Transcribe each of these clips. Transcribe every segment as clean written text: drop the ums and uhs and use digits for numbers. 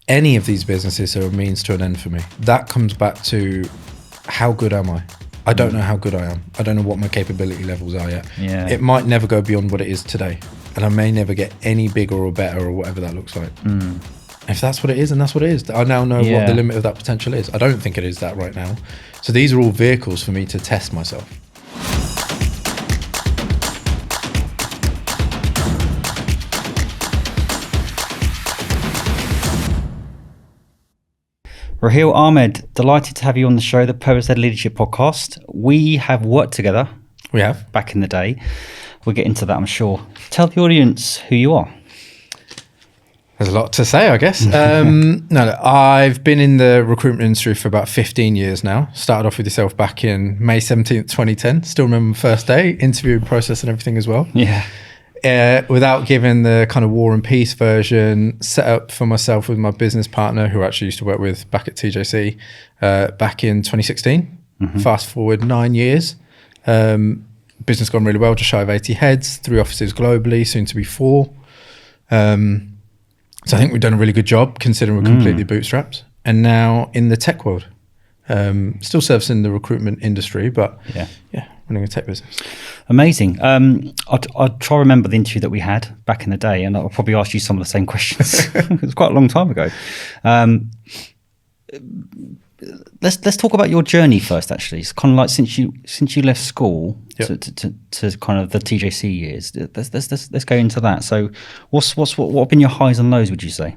any of these businesses are a means to an end for me. That comes back to how good am I? I don't know how good I am. I don't know what my capability levels are yet. Yeah. It might never go beyond what it is today, and I may never get any bigger or better or whatever that looks like. If that's what it is, and that's what it is. I now know what the limit of that potential is. I don't think it is that right now. So these are all vehicles for me to test myself. Roheel Ahmad, delighted to have you on the show, the Purpose-Led Leadership Podcast. We have worked together. We have. Back in the day. We'll get into that, I'm sure. Tell the audience who you are. There's a lot to say, I guess. No, I've been in the recruitment industry for about 15 years now. Started off with yourself back in May 17th, 2010. Still remember the first day, interview process and everything as well. Yeah. Without giving the kind of War and Peace version, set up for myself with my business partner, who I actually used to work with back at TJC, back in 2016. Fast forward 9 years. Business gone really well, just shy of 80 heads, 3 offices globally, soon to be 4. So I think we've done a really good job considering we're completely bootstrapped. And now in the tech world, still servicing the recruitment industry, but yeah, running a tech business. Amazing. I'll try to remember the interview that we had back in the day, and I'll probably ask you some of the same questions. It was quite a long time ago. Let's talk about your journey first. Actually, it's kind of like since you left school to kind of the TJC years. Let's go into that. So, what have been your highs and lows? Would you say?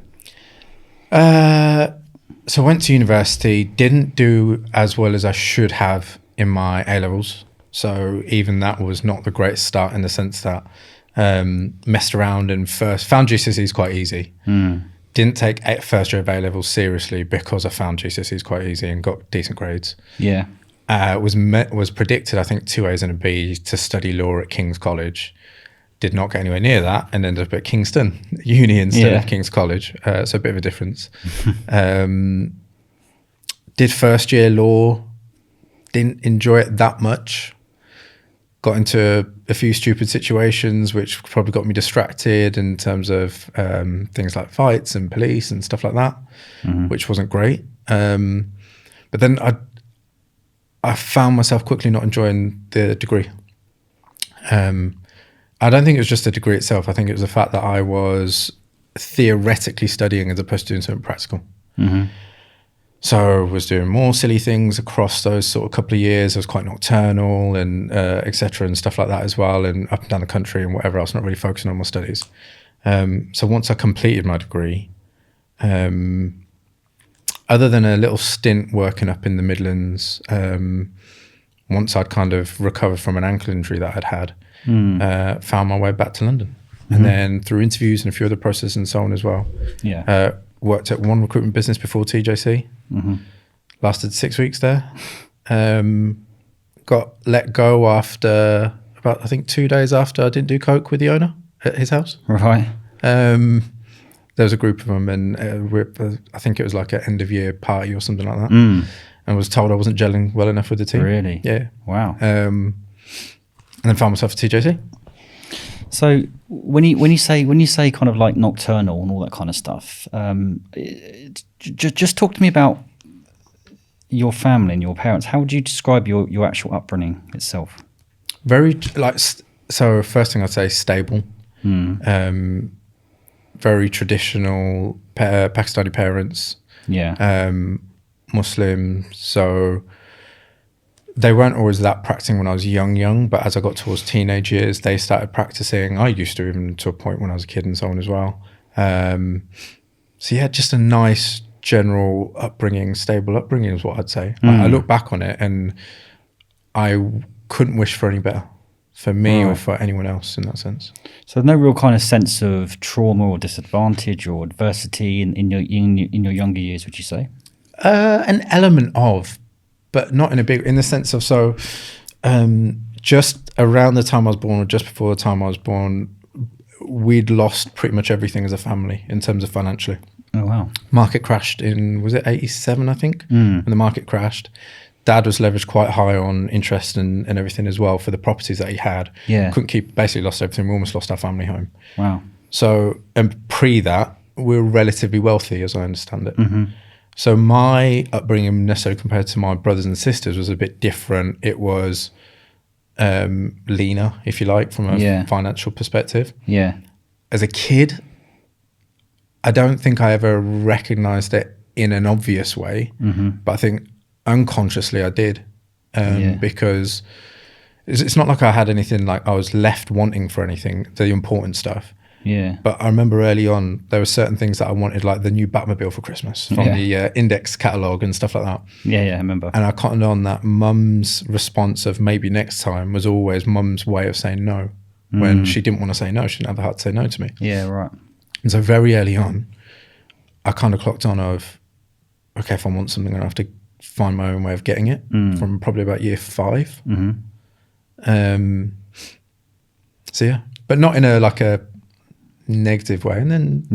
So I went to university, didn't do as well as I should have in my A-levels. So even that was not the greatest start in the sense that messed around and found GCSEs quite easy. Didn't take first year of A-levels seriously because I found GCSEs quite easy and got decent grades. Yeah. Was predicted, I think, 2 A's and a B to study law at King's College. Did not get anywhere near that and ended up at Kingston Uni instead of King's College. So a bit of a difference. Did first year law, didn't enjoy it that much. Got into a few stupid situations, which probably got me distracted in terms of things like fights and police and stuff like that, which wasn't great. But then I found myself quickly not enjoying the degree. I don't think it was just the degree itself. I think it was the fact that I was theoretically studying as opposed to doing something practical. So I was doing more silly things across those sort of couple of years. I was quite nocturnal and et cetera and stuff like that as well, and up and down the country and whatever else, not really focusing on my studies. So once I completed my degree, other than a little stint working up in the Midlands, once I'd kind of recovered from an ankle injury that I'd had, found my way back to London. And then through interviews and a few other processes and so on as well. Worked at one recruitment business before TJC. Lasted 6 weeks there. Got let go after about, I think, 2 days after I didn't do coke with the owner at his house. Right. There was a group of them, and I think it was like an end of year party or something like that. And was told I wasn't gelling well enough with the team. Really? Yeah. Wow. And then found myself at TJC. So when you say kind of like nocturnal and all that kind of stuff, just talk to me about your family and your parents. How would you describe your actual upbringing itself? Very so. First thing I'd say, stable. Very traditional Pakistani parents. Yeah. Muslim. So they weren't always that practicing when I was young, but as I got towards teenage years, they started practicing. I used to, even to a point when I was a kid and so on as well. So yeah, just a nice general upbringing, stable upbringing is what I'd say. I look back on it and I couldn't wish for any better for me or for anyone else in that sense. So no real kind of sense of trauma or disadvantage or adversity in your younger years, would you say? An element of, but not in the sense of, so just around the time I was born or just before the time I was born, we'd lost pretty much everything as a family in terms of financially. Oh, wow. Market crashed in, was it 87, I think, when the market crashed. Dad was leveraged quite high on interest and everything as well for the properties that he had. Yeah. Couldn't keep, basically lost everything. We almost lost our family home. Wow. So, and pre that, we're relatively wealthy, as I understand it. Mm-hmm. So my upbringing, necessarily compared to my brothers and sisters, was a bit different. It was leaner, if you like, from a financial perspective. Yeah. As a kid, I don't think I ever recognized it in an obvious way, but I think unconsciously I did, because it's not like I had anything, like I was left wanting for anything, the important stuff. Yeah. But I remember early on, there were certain things that I wanted, like the new Batmobile for Christmas from the Index catalogue and stuff like that. Yeah, I remember. And I cottoned on that mum's response of maybe next time was always mum's way of saying no. When she didn't want to say no, she didn't have the heart to say no to me. Yeah, right. And so very early on, I kind of clocked on of, okay, if I want something, I have to find my own way of getting it, from probably about year 5. So yeah, but not in a negative way. And then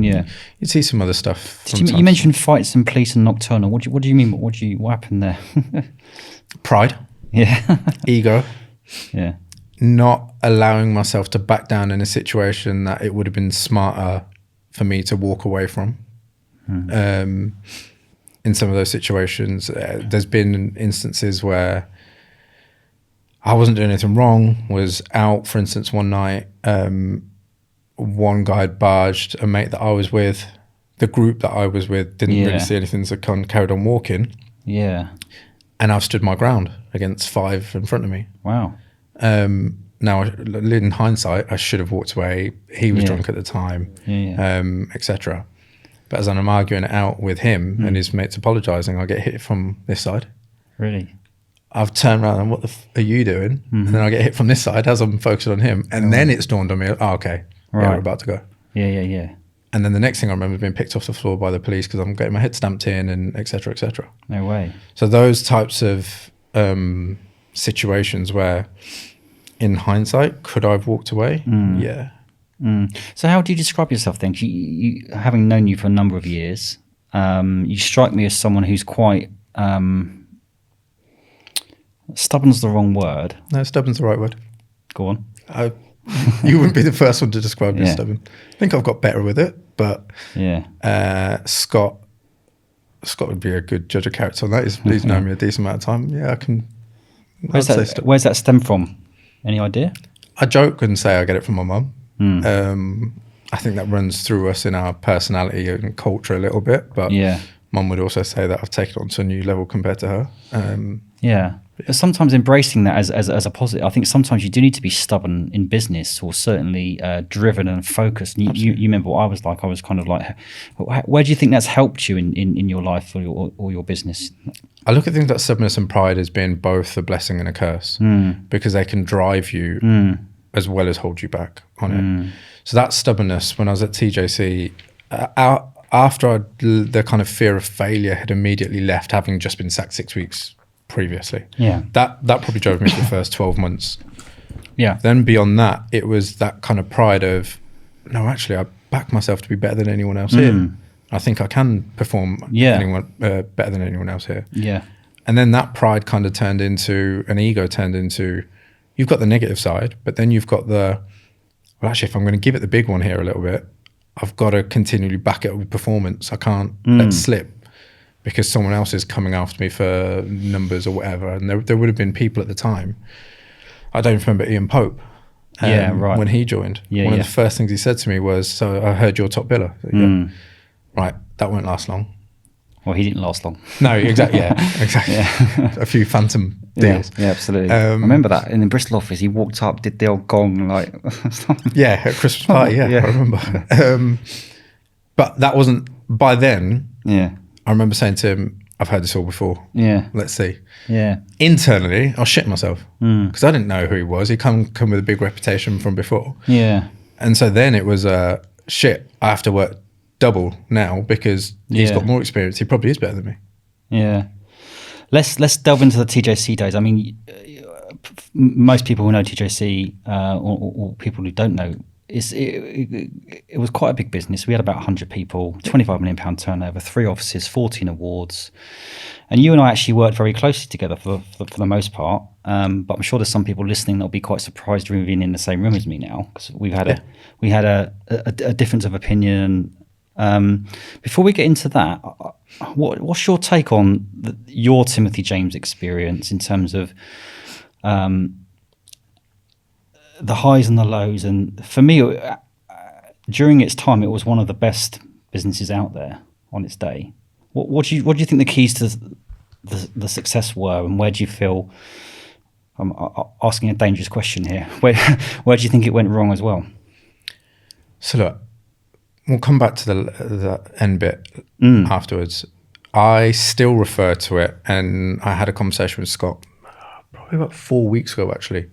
you'd see some other stuff. You mentioned fights and police and nocturnal. What do you mean? What happened there? Pride. Yeah. Ego. Yeah. Not allowing myself to back down in a situation that it would have been smarter for me to walk away from. In some of those situations, there's been instances where I wasn't doing anything wrong, was out, for instance, one night, one guy had barged a mate that I was with. The group that I was with didn't really see anything, so carried on walking. Yeah. And I've stood my ground against 5 in front of me. Wow. Now, in hindsight, I should have walked away. He was drunk at the time, etc. But as I'm arguing it out with him and his mates apologising, I get hit from this side. Really? I've turned around and what the are you doing? And then I get hit from this side as I'm focused on him. And then it's dawned on me, okay, we're about to go. Yeah. And then the next thing I remember being picked off the floor by the police because I'm getting my head stamped in and et cetera, et cetera. No way. So those types of situations where in hindsight, could I have walked away? Yeah. So how do you describe yourself then? You, having known you for a number of years, you strike me as someone who's quite... stubborn's the wrong word. No, stubborn's the right word. Go on. You wouldn't be the first one to describe me as stubborn. I think I've got better with it, but Scott would be a good judge of character on that. He's known me a decent amount of time. Yeah, I can. Where's that stem from? Any idea? I joke and say I get it from my mum. I think that runs through us in our personality and culture a little bit, but mum would also say that I've taken it on to a new level compared to her. But sometimes embracing that as a positive, I think sometimes you do need to be stubborn in business, or certainly driven and focused. And you remember what I was like? I was kind of like, where do you think that's helped you in your life or your business? I look at things like stubbornness and pride as being both a blessing and a curse, because they can drive you as well as hold you back on it. So that stubbornness, when I was at TJC, after the kind of fear of failure had immediately left, having just been sacked 6 weeks previously. That probably drove me for the first 12 months. Then beyond that, it was that kind of pride of, no, actually, I back myself to be better than anyone else here. I think I can perform better than anyone else here. And then that pride kind of turned into, an ego turned into, you've got the negative side, but then you've got the, well, actually, if I'm going to give it the big one here a little bit, I've got to continually back it up with performance. I can't let slip because someone else is coming after me for numbers or whatever. And there would have been people at the time. I don't remember Ian Pope. When he joined. One of the first things he said to me was, so I heard you're top biller. Right, that won't last long. Well, he didn't last long. No, exactly. Exactly. A few phantom deals. Yeah, absolutely. I remember that in the Bristol office. He walked up, did the old gong, like. At Christmas party. I remember. But that wasn't by then. I remember saying to him, "I've heard this all before. Let's see." Internally, I was shitting myself because I didn't know who he was. He come with a big reputation from before. And so then it was shit. I have to work double now because he's got more experience. He probably is better than me. Let's delve into the TJC days. I mean, most people who know TJC or people who don't know, it was quite a big business. We had about 100 people, £25 million turnover, 3 offices, 14 awards, and you and I actually worked very closely together for the most part. But I'm sure there's some people listening that'll be quite surprised to being in the same room as me now, because we had a difference of opinion Before we get into that, what's your take on your Timothy James experience in terms of the highs and the lows? And for me, during its time, it was one of the best businesses out there on its day. What do you think the keys to the success were, and where do you feel? I'm asking a dangerous question here. Where do you think it went wrong as well? So look, we'll come back to the end bit afterwards. I still refer to it, and I had a conversation with Scott probably about 4 weeks ago, actually,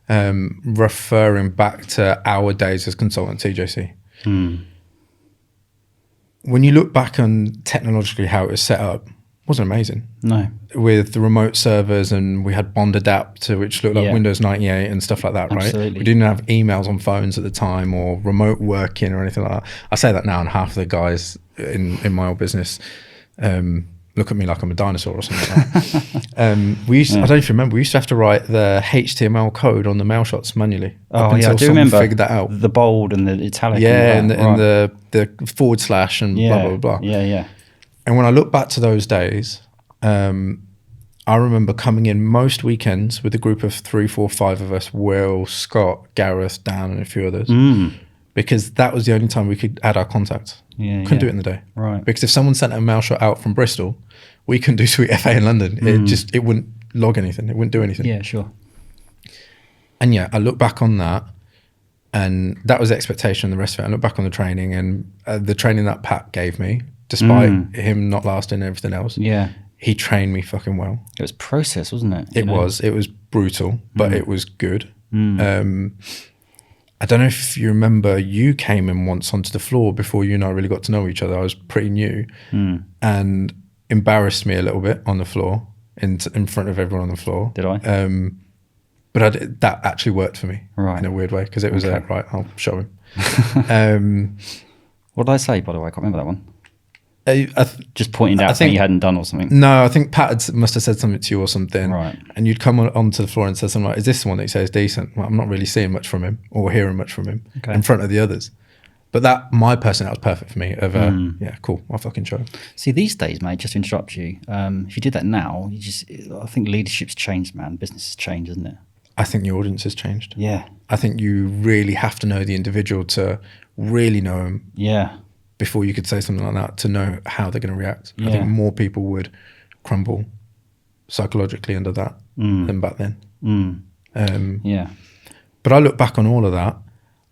referring back to our days as consultant TJC. When you look back on technologically how it was set up, it wasn't amazing. No. With the remote servers, and we had Bond Adapter, which looked like Windows 98 and stuff like that, Absolutely. right? We didn't have emails on phones at the time or remote working or anything like that. I say that now, and half of the guys in my old business look at me like I'm a dinosaur or something like that. I don't know if you remember, we used to have to write the HTML code on the mail shots manually. Oh yeah, I do remember. Figured that out. The bold and the italic. Yeah, and the forward slash and blah, blah, blah. Yeah. And when I look back to those days, I remember coming in most weekends with a group of 3, 4, 5 of us, Will, Scott, Gareth, Dan, and a few others, because that was the only time we could add our contacts. Couldn't do it in the day. Right. Because if someone sent a mail shot out from Bristol, we couldn't do Sweet FA in London. It wouldn't log anything. It wouldn't do anything. Yeah, sure. And yeah, I look back on that, and that was the expectation. The rest of it, I look back on the training, and the training that Pat gave me, despite him not lasting and everything else. Yeah. He trained me fucking well. It was process, wasn't it? It was brutal, but it was good. I don't know if you remember, you came in once onto the floor before you and I really got to know each other. I was pretty new and embarrassed me a little bit on the floor, in front of everyone on the floor. Did I? But that actually worked for me in a weird way, because it was right, I'll show him. What did I say, by the way? I can't remember that one. Just pointing out something you hadn't done or something. No, I think Pat must have said something to you or something. Right. And you'd come onto the floor and say something like, is this the one that you say is decent? Well, I'm not really seeing much from him or hearing much from him in front of the others. But my personality was perfect for me. Yeah, cool, I'll fucking show him. See, these days, mate, just to interrupt you, if you did that now, I think leadership's changed, man. Business has changed, isn't it? I think the audience has changed. Yeah. I think you really have to know the individual to really know him. Yeah. Before you could say something like that, to know how they're going to react. Yeah. I think more people would crumble psychologically under that than back then. Yeah. But I look back on all of that.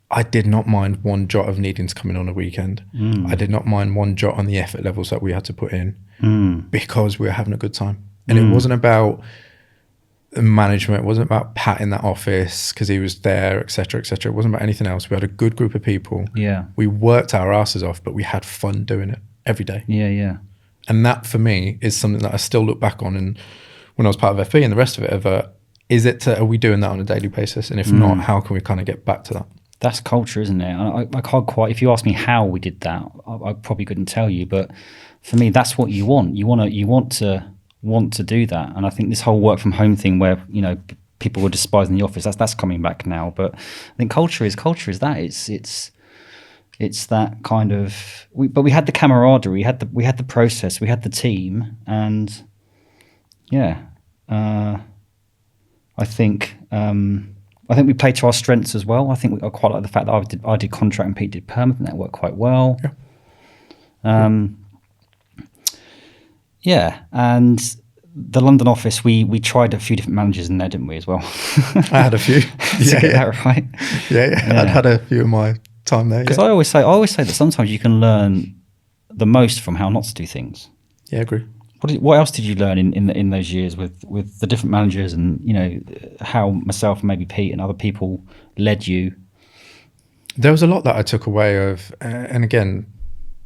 I did not mind one jot of needing to come in on a weekend. I did not mind one jot on the effort levels that we had to put in because we were having a good time. And it wasn't about management. It wasn't about Pat in that office because he was there, etc., etc. It wasn't about anything else. We had a good group of people. Yeah. We worked our asses off, but we had fun doing it every day. Yeah. And that for me is something that I still look back on. And when I was part of FB and the rest of it, are we doing that on a daily basis? And if not, how can we kind of get back to that? That's culture, isn't it? I can't quite. If you ask me how we did that, I probably couldn't tell you. But for me, that's what you want. You want to do that. And I think this whole work from home thing, where people were despising the office, that's coming back now. But I think culture is that. It's that kind of. But we had the camaraderie, we had the process, we had the team, and I think we played to our strengths as well. I think I quite like the fact that I did contract and Pete did perm. I think that worked quite well. Yeah. And the London office, we tried a few different managers in there, didn't we, as well? I had a few. That right? Yeah. I'd had a few in my time there. Because I always say that sometimes you can learn the most from how not to do things. Yeah, I agree. What else did you learn in those years with the different managers, and how myself and maybe Pete and other people led you? There was a lot that I took away of, and again,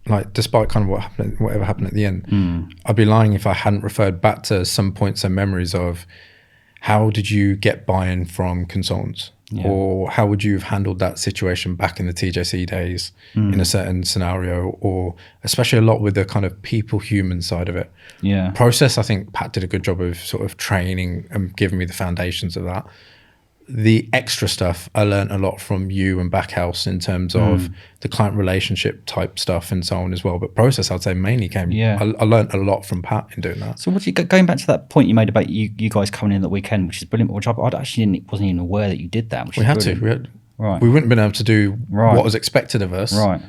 like despite kind of whatever happened at the end, I'd be lying if I hadn't referred back to some points and memories of how did you get buy-in from consultants, or how would you have handled that situation back in the TJC days in a certain scenario, or especially a lot with the kind of people human side of it. Process, I think Pat did a good job of sort of training and giving me the foundations of that. the extra stuff I learned a lot from you and Backhouse in terms of the client relationship type stuff and so on as well. But process, I'd say, mainly came. Yeah. I learned a lot from Pat in doing that. So going back to that point you made about you guys coming in the weekend, which is brilliant, which I actually wasn't even aware that you did that. Which We is had brilliant. to. Right. We wouldn't have been able to do Right. what was expected of us Right.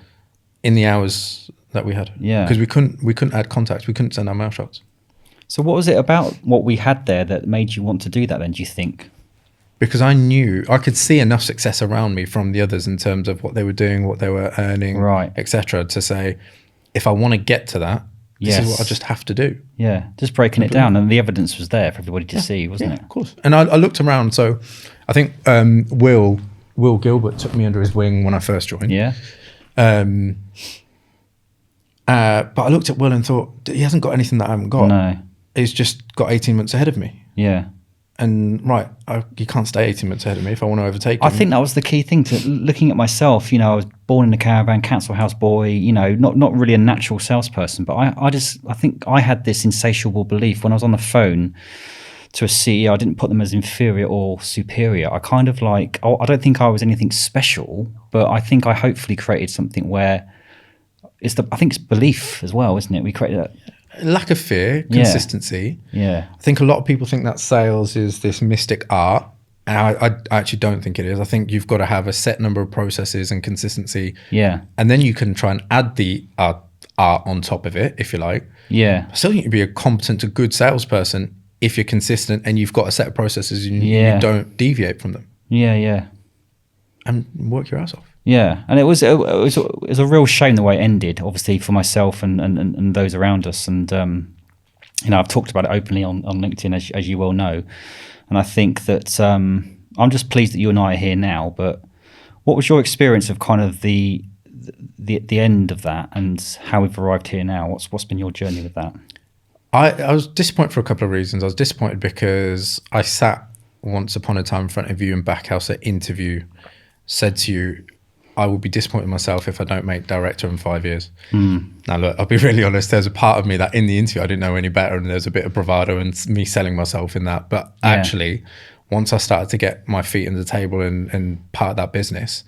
in the hours that we had. Yeah. Because we couldn't add contacts. We couldn't send our mail shots. So what was it about what we had there that made you want to do that then, do you think? Because I knew I could see enough success around me from the others in terms of what they were doing, what they were earning, Right. etc. to say, if I want to get to that, this Yes. is what I just have to do. Yeah, just breaking it down, and the evidence was there for everybody to see, wasn't it? Of course. And I looked around. So I think Will Gilbert took me under his wing when I first joined. Yeah. But I looked at Will and thought, he hasn't got anything that I haven't got. No. He's just got 18 months ahead of me. Yeah. And you can't stay 18 months ahead of me if I want to overtake him. I think that was the key thing to looking at myself. I was born in a caravan, council house boy, not really a natural salesperson, but I think I had this insatiable belief when I was on the phone to a CEO. I didn't put them as inferior or superior. I kind of I don't think I was anything special, but I think I hopefully created something where I think it's belief as well, isn't it? We created that. Lack of fear, consistency. Yeah. I think a lot of people think that sales is this mystic art. And I actually don't think it is. I think you've got to have a set number of processes and consistency. Yeah. And then you can try and add the art on top of it, if you like. Yeah. I still think you'd be a competent to good salesperson if you're consistent and you've got a set of processes and you don't deviate from them. Yeah, yeah. And work your ass off. Yeah, and it was a real shame the way it ended, obviously for myself and those around us. And I've talked about it openly on LinkedIn, as you well know. And I think that I'm just pleased that you and I are here now. But what was your experience of kind of the end of that and how we've arrived here now? What's been your journey with that? I was disappointed for a couple of reasons. I was disappointed because I sat once upon a time in front of you in Backhouse at interview, said to you, I will be disappointed in myself if I don't make director in 5 years. Now, look, I'll be really honest. There's a part of me that in the interview, I didn't know any better. And there's a bit of bravado and me selling myself in that. But actually, once I started to get my feet in the table and part of that business,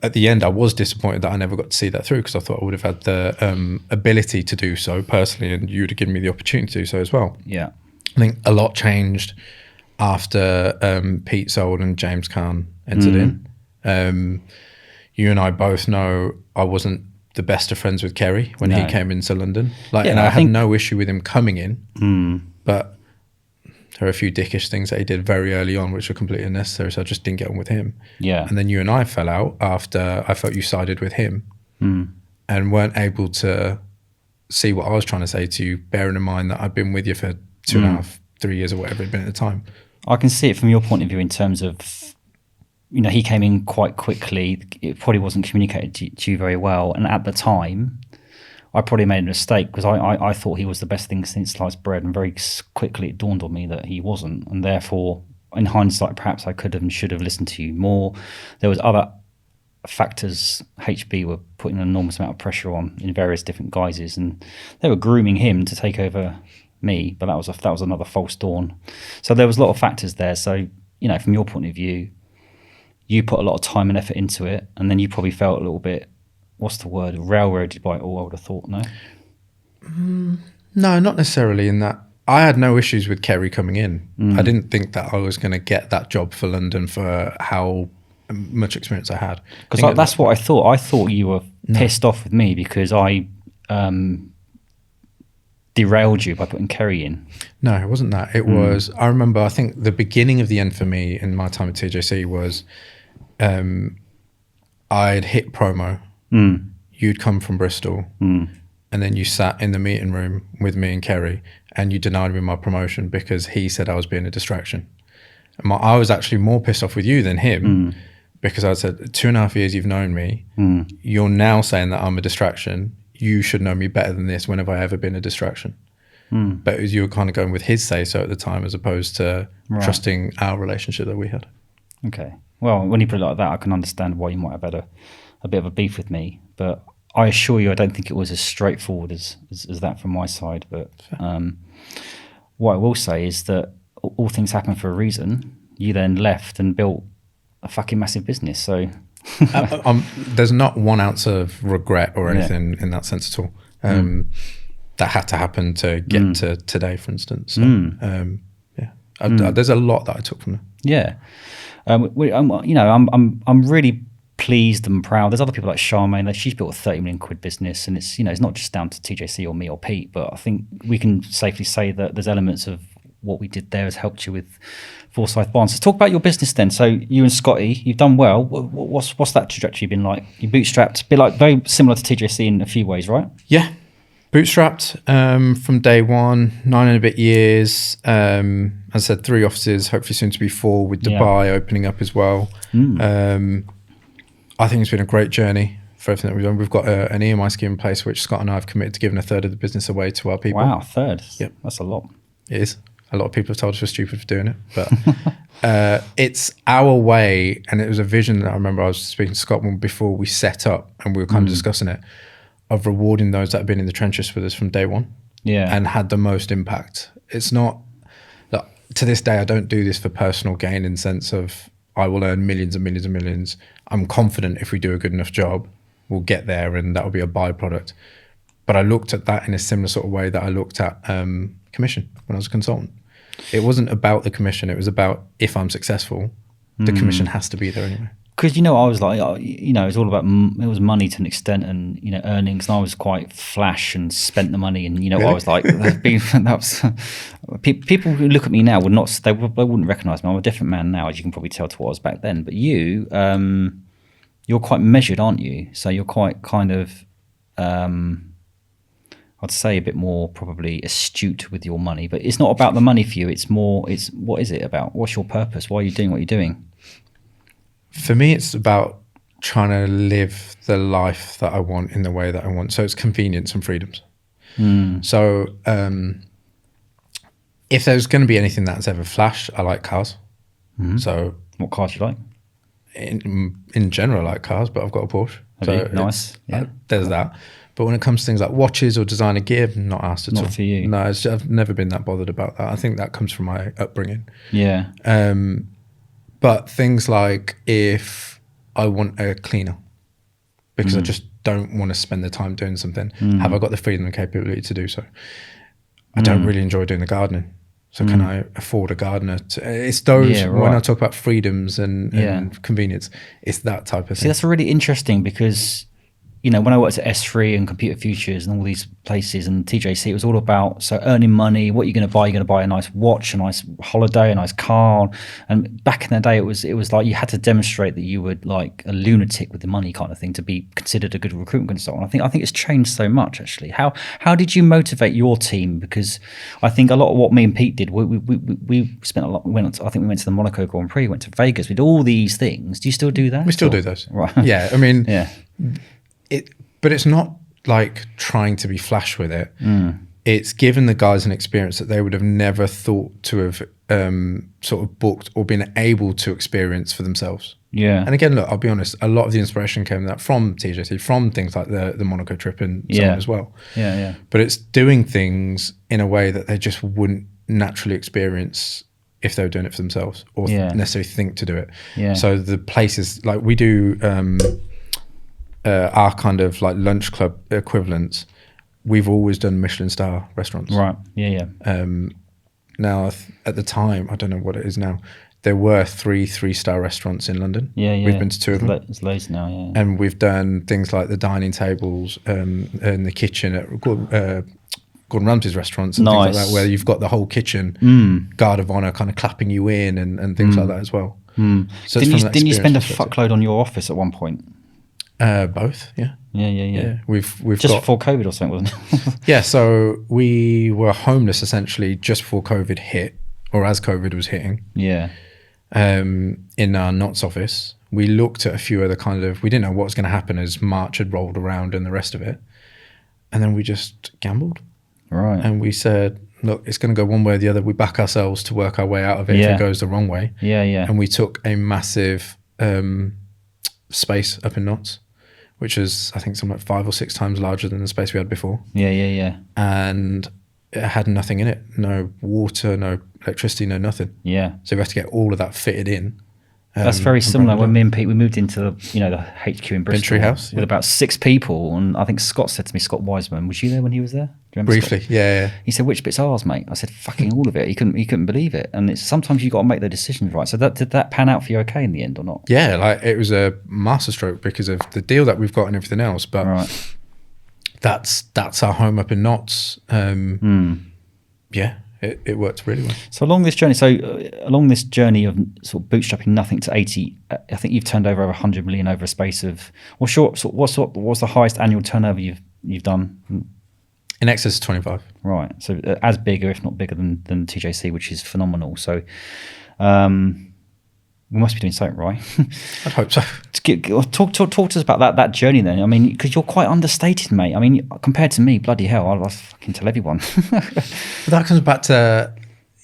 at the end, I was disappointed that I never got to see that through because I thought I would have had the ability to do so personally. And you would have given me the opportunity to do so as well. Yeah. I think a lot changed after Pete sold and James Khan entered in. You and I both know I wasn't the best of friends with Kerry when he came into London. And I had no issue with him coming in, but there are a few dickish things that he did very early on which were completely unnecessary, so I just didn't get on with him. Yeah. And then you and I fell out after I felt you sided with him and weren't able to see what I was trying to say to you, bearing in mind that I'd been with you for 2.5, 3 years or whatever it'd been at the time. I can see it from your point of view in terms of, he came in quite quickly. It probably wasn't communicated to you very well. And at the time, I probably made a mistake because I thought he was the best thing since sliced bread. And very quickly it dawned on me that he wasn't. And therefore, in hindsight, perhaps I could have and should have listened to you more. There was other factors. HB were putting an enormous amount of pressure on in various different guises. And they were grooming him to take over me. But that was another false dawn. So there was a lot of factors there. So, from your point of view, you put a lot of time and effort into it, and then you probably felt a little bit, what's the word, railroaded by it all, I would have thought, no? No, not necessarily in that. I had no issues with Kerry coming in. I didn't think that I was going to get that job for London for how much experience I had. Because that's what I thought. I thought you were pissed off with me because I derailed you by putting Kerry in. No, it wasn't that. It was, I remember, I think the beginning of the end for me in my time at TJC was I'd hit promo. You'd come from Bristol. And then you sat in the meeting room with me and Kerry and you denied me my promotion because he said I was being a distraction. And I was actually more pissed off with you than him because I said, 2.5 years you've known me. You're now saying that I'm a distraction. You should know me better than this. When have I ever been a distraction? But you were kind of going with his say-so at the time as opposed to trusting our relationship that we had. Okay. Well, when you put it like that, I can understand why you might have had a bit of a beef with me. But I assure you, I don't think it was as straightforward as that from my side. But what I will say is that all things happen for a reason. you then left and built a fucking massive business. So There's not 1 ounce of regret or Yeah. anything in that sense at all. That had to happen to get to today, for instance. So, there's a lot that I took from there. yeah, I'm really pleased and proud. There's other people like Charmaine, like she's built a 30 million quid business, and it's it's not just down to TJC or me or Pete, but I think we can safely say that there's elements of what we did there has helped you with Forsyth Barnes. So talk about your business then. So you and Scotty, you've done well. What's that trajectory been like? You bootstrapped, a bit like very similar to TJC in a few ways, right? Yeah, bootstrapped from day one, 9 and a bit years. As I said, 3 offices, hopefully soon to be 4, with Dubai opening up as well. I think it's been a great journey for everything that we've done. We've got an EMI scheme in place, which Scott and I have committed to giving a third of the business away to our people. Wow, a third. Yep. That's a lot. It is. A lot of people have told us we're stupid for doing it, but it's our way. And it was a vision that I remember I was speaking to Scott before we set up, and we were kind of discussing it, of rewarding those that have been in the trenches with us from day one, and had the most impact. It's not, to this day, I don't do this for personal gain in the sense of I will earn millions and millions and millions. I'm confident if we do a good enough job, we'll get there, and that will be a byproduct. But I looked at that in a similar sort of way that I looked at commission when I was a consultant. It wasn't about the commission. It was about, if I'm successful, the commission has to be there anyway. Because I was like, it was all about it was money to an extent, and earnings. And I was quite flash and spent the money, and Really? I was like, people who look at me now would not, they wouldn't recognise me. I'm a different man now, as you can probably tell to what I was back then. But you're quite measured, aren't you? So you're quite kind of, I'd say a bit more probably astute with your money. But it's not about the money for you. It's what is it about? What's your purpose? Why are you doing what you're doing? For me, it's about trying to live the life that I want in the way that I want. So it's convenience and freedoms. So if there's going to be anything that's ever flash, I like cars. So what cars you like? In general, I like cars, but I've got a Porsche. So nice. Yeah. There's that. But when it comes to things like watches or designer gear, I'm not asked at all. Not for you. No, I've never been that bothered about that. I think that comes from my upbringing. Yeah. But things like, if I want a cleaner because I just don't want to spend the time doing something, have I got the freedom and capability to do so? I don't really enjoy doing the gardening. So can I afford a gardener? It's those, when I talk about freedoms and convenience, it's that type of thing. See, that's really interesting because, when I worked at S3 and Computer Futures and all these places and TJC, it was all about, so earning money, what you're going to buy. You're going to buy a nice watch, a nice holiday, a nice car. And back in the day, it was like you had to demonstrate that you were like a lunatic with the money kind of thing to be considered a good recruitment consultant. I think it's changed so much, actually. How did you motivate your team? Because I think a lot of what me and Pete did, we spent a lot. We went to the Monaco Grand Prix, went to Vegas, we did all these things. Do you still do that? We still do those. Right. Yeah. I mean, yeah. But it's not like trying to be flash with it. It's given the guys an experience that they would have never thought to have sort of booked or been able to experience for themselves. Yeah. And again, look, I'll be honest, a lot of the inspiration came from TJC, from things like the Monaco trip and so on as well. Yeah, yeah. But it's doing things in a way that they just wouldn't naturally experience if they were doing it for themselves or necessarily think to do it. Yeah. So the places, like we do our kind of like lunch club equivalents, we've always done Michelin star restaurants. Right. Yeah, yeah. Now, at the time, I don't know what it is now, there were 3-star restaurants in London. Yeah, yeah. We've been to 2 of them. It's loads now, yeah. And we've done things like the dining tables and the kitchen at Gordon Ramsay's restaurants and things like that, where you've got the whole kitchen, guard of honour kind of clapping you in and things like that as well. So didn't you spend a fuckload on your office at one point? Both, yeah. Yeah. We've just got, before COVID or something, wasn't it? yeah. So we were homeless essentially just before COVID hit, or as COVID was hitting. Yeah. In our Knots office, we looked at a few other we didn't know what was going to happen as March had rolled around and the rest of it, and then we just gambled. Right. And we said, look, it's going to go one way or the other. We back ourselves to work our way out of it if it goes the wrong way. Yeah, yeah. And we took a massive space up in Knots, which is, I think, something like 5 or 6 times larger than the space we had before. Yeah. And it had nothing in it. No water, no electricity, no nothing. Yeah. So we have to get all of that fitted in. That's very and similar. brought it When up. me and Pete, we moved into the HQ in Bristol House, with yeah. about 6 people, and I think Scott said to me, Scott Wiseman, was you there when he was there? Do you remember Briefly, Scott? yeah. He said, "Which bit's ours, mate?" I said, "Fucking all of it." He couldn't believe it. And it's sometimes you got to make the decisions right. So did that pan out for you okay in the end or not? Yeah, like it was a masterstroke because of the deal that we've got and everything else. But Right. that's our home up in Notts. Yeah, it worked really well. So along this journey of sort of bootstrapping nothing to 80, I think you've turned over 100 million over a space of what's the highest annual turnover you've done? In excess of 25. Right. So as big, or if not bigger than TJC, which is phenomenal. So we must be doing something right. I'd hope so. Talk to us about that journey then. I mean, because you're quite understated, mate. I mean, compared to me, bloody hell, I'll fucking tell everyone. But that comes back to,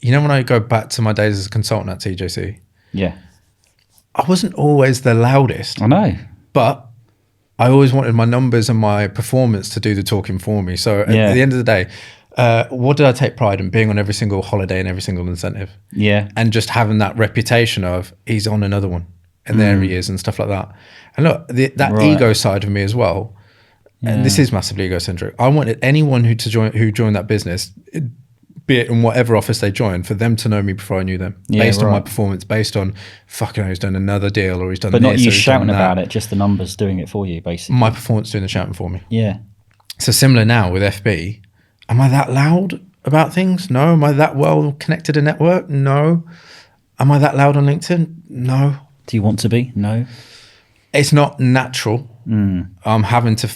when I go back to my days as a consultant at TJC, Yeah. I wasn't always the loudest, I know. but I always wanted my numbers and my performance to do the talking for me. So at the end of the day, what did I take pride in? Being on every single holiday and every single incentive. Yeah. And just having that reputation of he's on another one and there he is and stuff like that. And look, that ego side of me as well. Yeah. And this is massively egocentric. I wanted anyone who joined that business, be it in whatever office they joined, for them to know me before I knew them, based on my performance, based on fucking he's done another deal or he's done. But this, not you shouting about it, just the numbers doing it for you, basically. My performance doing the shouting for me. Yeah. So similar now with FB. Am I that loud about things? No. Am I that well connected to network? No. Am I that loud on LinkedIn? No. Do you want to be? No. It's not natural. I'm having to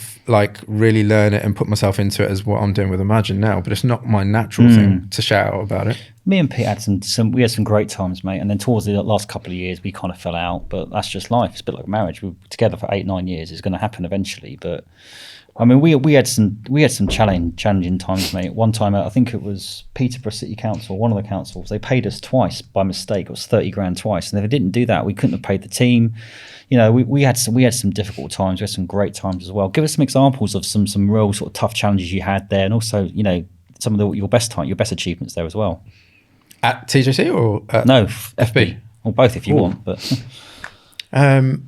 really learn it and put myself into it as what I'm doing with Imagine now, but it's not my natural thing to shout out about it. Me and Pete had we had some great times, mate. And then towards the last couple of years, we kind of fell out, but that's just life. It's a bit like marriage. We were together for 8-9 years. It's going to happen eventually. But I mean, we had some challenging times, mate. One time, I think it was Peterborough City Council, one of the councils. They paid us twice by mistake. It was 30 grand twice, and if they didn't do that, we couldn't have paid the team. We had some difficult times. We had some great times as well. Give us some examples of some real sort of tough challenges you had there, and also some of your best achievements there as well. At TJC or no FB or both if you want, but. Do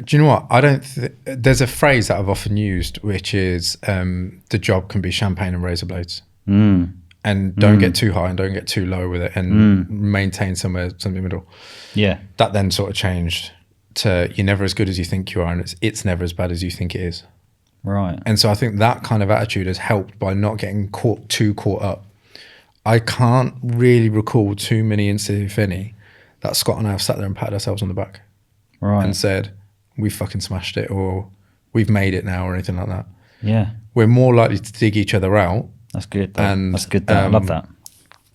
you know what? There's a phrase that I've often used, which is the job can be champagne and razor blades. And don't get too high and don't get too low with it, and maintain something in the middle. Yeah. That then sort of changed to you're never as good as you think you are, and it's never as bad as you think it is. Right. And so I think that kind of attitude has helped by not getting too caught up. I can't really recall too many instances, if any, that Scott and I have sat there and patted ourselves on the back. Right. And said, we fucking smashed it, or we've made it now, or anything like that. Yeah. We're more likely to dig each other out. That's good. That's good. I love that.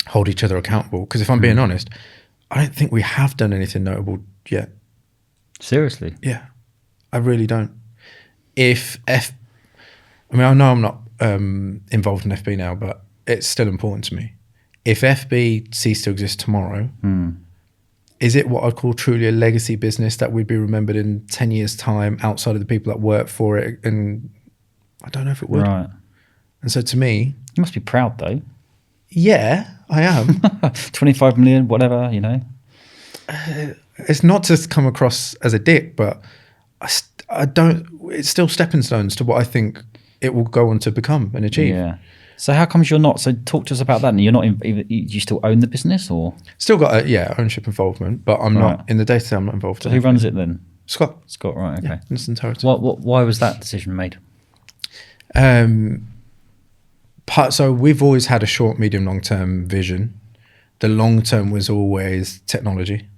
Hold each other accountable. Because if I'm being honest, I don't think we have done anything notable yet. Seriously? Yeah. I really don't. I know I'm not involved in FB now, but it's still important to me. If FB ceased to exist tomorrow, is it what I'd call truly a legacy business that we'd be remembered in 10 years' time outside of the people that work for it? And I don't know if it would. Right. And so to me... You must be proud, though. Yeah, I am. 25 million, whatever, It's not to come across as a dick, but I don't... It's still stepping stones to what I think it will go on to become and achieve. Yeah. So how comes you're not? So talk to us about that. And you're not. You still own the business, or still got ownership involvement, but I'm not in the day-to-day. I'm not involved. So who runs it then? Scott. Right. Okay. Yeah, in its entirety. Why was that decision made? So we've always had a short, medium, long-term vision. The long-term was always technology.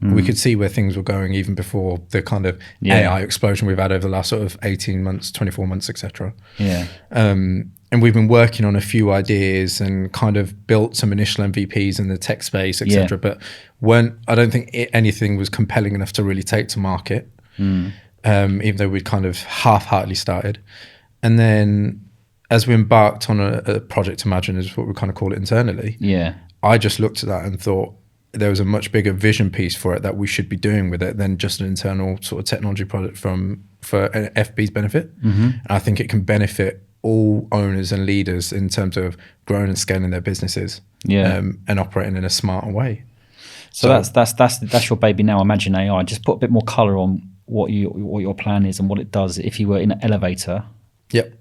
We could see where things were going even before the kind of AI explosion we've had over the last sort of 18 months, 24 months, etc. Yeah. And we've been working on a few ideas and kind of built some initial MVPs in the tech space, etc. But I don't think anything was compelling enough to really take to market, even though we'd kind of half-heartedly started. And then as we embarked on a project, Imagine is what we kind of call it internally. Yeah. I just looked at that and thought there was a much bigger vision piece for it that we should be doing with it than just an internal sort of technology product for FB's benefit. And I think it can benefit all owners and leaders in terms of growing and scaling their businesses, and operating in a smarter way. So that's your baby now. Imagine AI. Just put a bit more color on what your plan is and what it does. If you were in an elevator,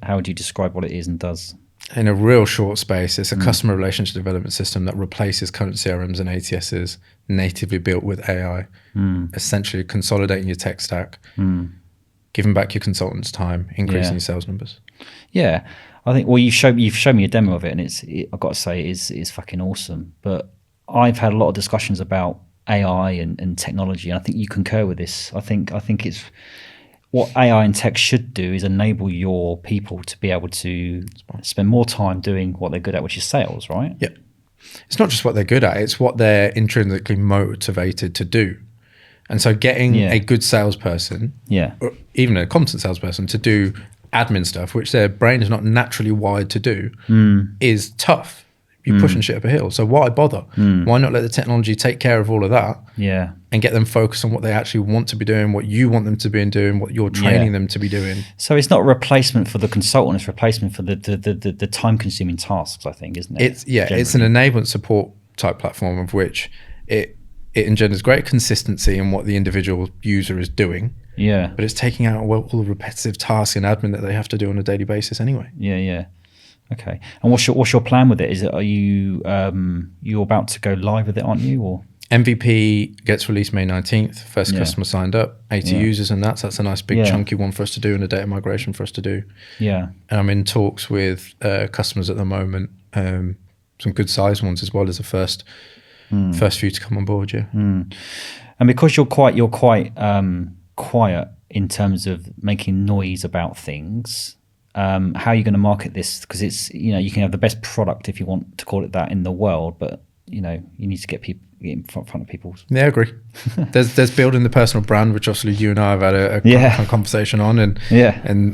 how would you describe what it is and does? In a real short space, it's a customer relationship development system that replaces current CRMs and ATSs, natively built with AI, essentially consolidating your tech stack, giving back your consultants time, increasing your sales numbers. Yeah, I think. Well, you've shown me a demo of it, and I've got to say, it's fucking awesome. But I've had a lot of discussions about AI and technology, and I think you concur with this. I think it's what AI and tech should do is enable your people to be able to spend more time doing what they're good at, which is sales, right? Yeah. It's not just what they're good at, it's what they're intrinsically motivated to do. And so getting a good salesperson, or even a competent salesperson, to do admin stuff, which their brain is not naturally wired to do, is tough. You're pushing shit up a hill. So why bother? Why not let the technology take care of all of that? And get them focused on what they actually want to be doing, what you want them to be doing, what you're training them to be doing. So it's not a replacement for the consultant, it's a replacement for the time-consuming tasks, I think, isn't it? It's an enablement support type platform of which it engenders great consistency in what the individual user is doing. But it's taking out all the repetitive tasks and admin that they have to do on a daily basis anyway. Okay. And what's your plan with it? Are you you're about to go live with it, aren't you? Or MVP gets released May 19th. First customer signed up, 80 users, and that's a nice big chunky one for us to do, and a data migration for us to do. And I'm in talks with customers at the moment, some good sized ones as well as the first few to come on board. And because you're quite quiet in terms of making noise about things. How are you going to market this? Because it's, you can have the best product, if you want to call it that, in the world, but you need to get in front of people. Yeah, I agree. there's building the personal brand, which obviously you and I have had a conversation on, and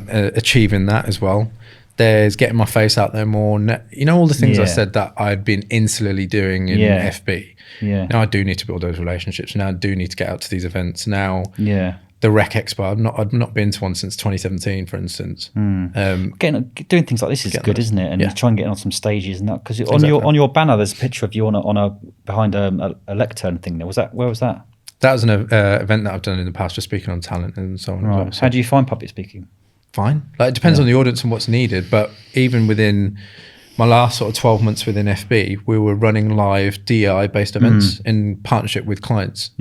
achieving that as well. There's getting my face out there more. All the things I said that I'd been insularly doing in FB. Now I do need to build those relationships. Now I do need to get out to these events. Now the Rec Expo, I've not been to one since 2017, for instance. Doing things like this is good, isn't it? And try and get on some stages and that, because on your banner there's a picture of you on a behind a lectern thing. Where was that? That was an event that I've done in the past, just speaking on talent and so on. Right. As well, so. How do you find public speaking? Fine. Like, it depends on the audience and what's needed. But even within my last sort of 12 months within FB, we were running live DI-based events in partnership with clients.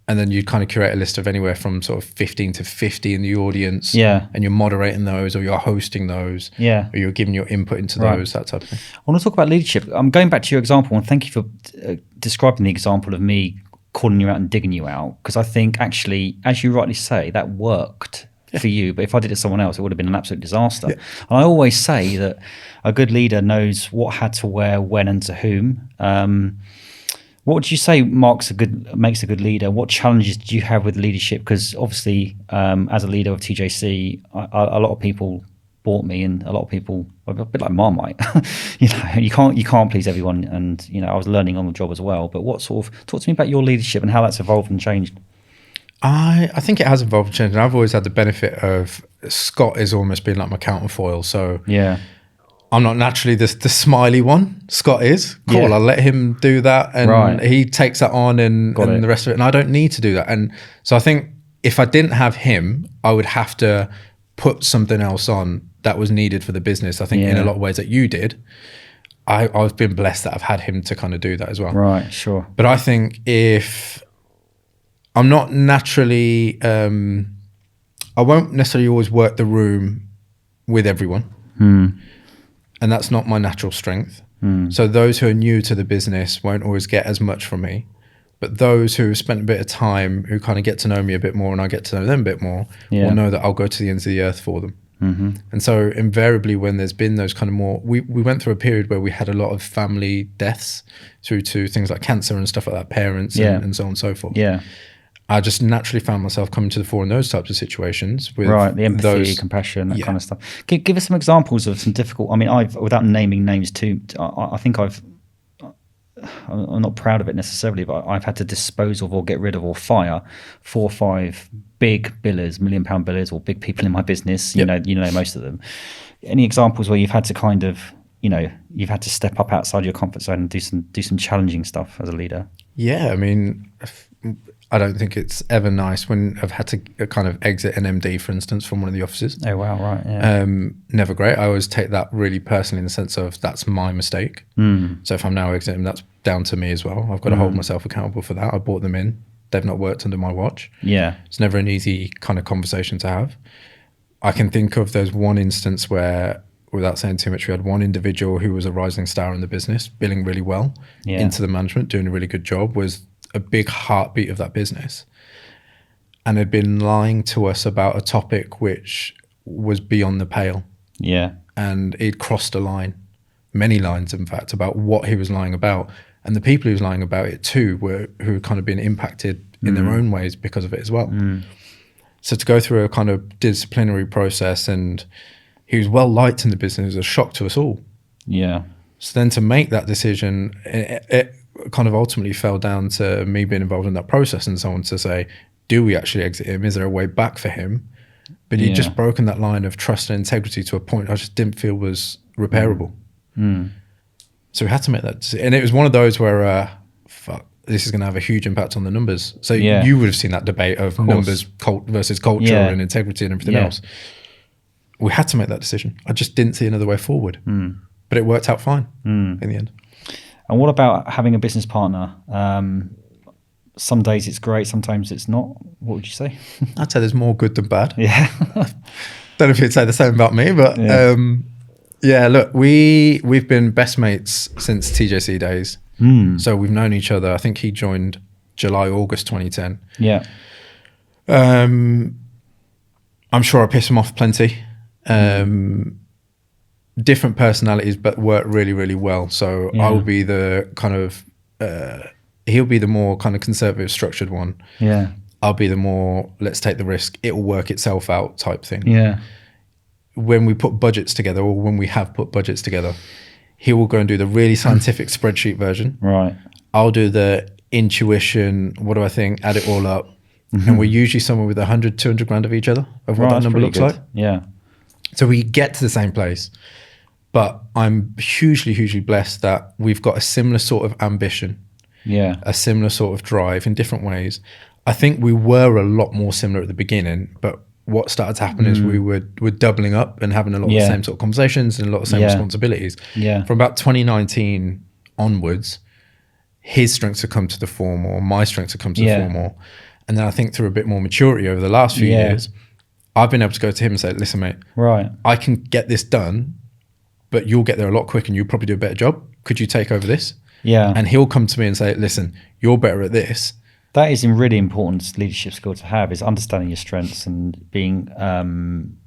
And then you'd kind of curate a list of anywhere from sort of 15 to 50 in the audience. And you're moderating those, or you're hosting those, or you're giving your input into those, that type of thing. I want to talk about leadership. I'm going back to your example, and thank you for describing the example of me calling you out and digging you out, because I think actually, as you rightly say, that worked for you. But if I did it to someone else, it would have been an absolute disaster. And I always say that a good leader knows what hat to wear, when, and to whom. What would you say makes a good leader? What challenges do you have with leadership? Because obviously, as a leader of TJC, a lot of people bought me, and a lot of people, a bit like Marmite, you can't please everyone. And I was learning on the job as well. But talk to me about your leadership and how that's evolved and changed. I think it has evolved and changed. And I've always had the benefit of Scott has almost been like my counterfoil. So I'm not naturally the smiley one. Scott is. Cool, I'll let him do that. And he takes that on and the rest of it. And I don't need to do that. And so I think if I didn't have him, I would have to put something else on that was needed for the business. I think in a lot of ways that you did. I've been blessed that I've had him to kind of do that as well. Right, sure. But I think if I'm not naturally, I won't necessarily always work the room with everyone. And that's not my natural strength. So those who are new to the business won't always get as much from me. But those who have spent a bit of time, who kind of get to know me a bit more and I get to know them a bit more, will know that I'll go to the ends of the earth for them. And so invariably when there's been those kind of more, we went through a period where we had a lot of family deaths through to things like cancer and stuff like that, parents and so on and so forth. I just naturally found myself coming to the fore in those types of situations. With the empathy, compassion, that kind of stuff. Give us some examples of some difficult. I mean, without naming names too, I think I've I'm not proud of it necessarily, but I've had to dispose of or get rid of or fire 4 or 5 big billers, £1 million billers, or big people in my business. You know most of them. Any examples where you've had to kind of, you've had to step up outside your comfort zone and do some challenging stuff as a leader? Yeah, I mean, I don't think it's ever nice when I've had to kind of exit an MD, for instance, from one of the offices. Oh, wow, right, yeah. Never great. I always take that really personally in the sense of that's my mistake. So if I'm now exiting, that's down to me as well. I've got to hold myself accountable for that. I brought them in. They've not worked under my watch. Yeah. It's never an easy kind of conversation to have. I can think of there's one instance where, without saying too much, we had one individual who was a rising star in the business, billing really well into the management, doing a really good job, was a big heartbeat of that business, and had been lying to us about a topic which was beyond the pale. Yeah. And he'd crossed a line, many lines in fact, about what he was lying about. And the people he was lying about it to were who had kind of been impacted in their own ways because of it as well. So to go through a kind of disciplinary process, and he was well liked in the business, was a shock to us all. Yeah. So then to make that decision, it kind of ultimately fell down to me being involved in that process and so on, to say, do we actually exit him? Is there a way back for him? But he'd just broken that line of trust and integrity to a point I just didn't feel was repairable. So we had to make that decision. And it was one of those where, fuck, this is going to have a huge impact on the numbers. So you would have seen that debate of numbers versus culture and integrity and everything else. We had to make that decision. I just didn't see another way forward. But it worked out fine in the end. And what about having a business partner? Some days it's great, sometimes it's not. What would you say? I'd say there's more good than bad. Yeah. Don't know if you'd say the same about me, but look, we've been best mates since TJC days. So we've known each other. I think he joined July, August 2010. Yeah. I'm sure I piss him off plenty. Different personalities, but work really, really well. So I will be the kind of, he'll be the more kind of conservative, structured one. Yeah. I'll be the more, let's take the risk, it will work itself out type thing. Yeah. When we put budgets together, or when we have put budgets together, he will go and do the really scientific spreadsheet version. Right. I'll do the intuition, what do I think, add it all up. And we're usually somewhere with 100, 200 grand of each other, of what that number looks like. Yeah. So we get to the same place. But I'm hugely, hugely blessed that we've got a similar sort of ambition, a similar sort of drive in different ways. I think we were a lot more similar at the beginning, but what started to happen is we're doubling up and having a lot of the same sort of conversations and a lot of the same responsibilities. Yeah. From about 2019 onwards, his strengths have come to the fore more, my strengths have come to the fore more. And then I think through a bit more maturity over the last few years, I've been able to go to him and say, listen, mate, I can get this done, but you'll get there a lot quicker and you'll probably do a better job. Could you take over this? Yeah. And he'll come to me and say, listen, you're better at this. That is a really important leadership skill to have, is understanding your strengths and being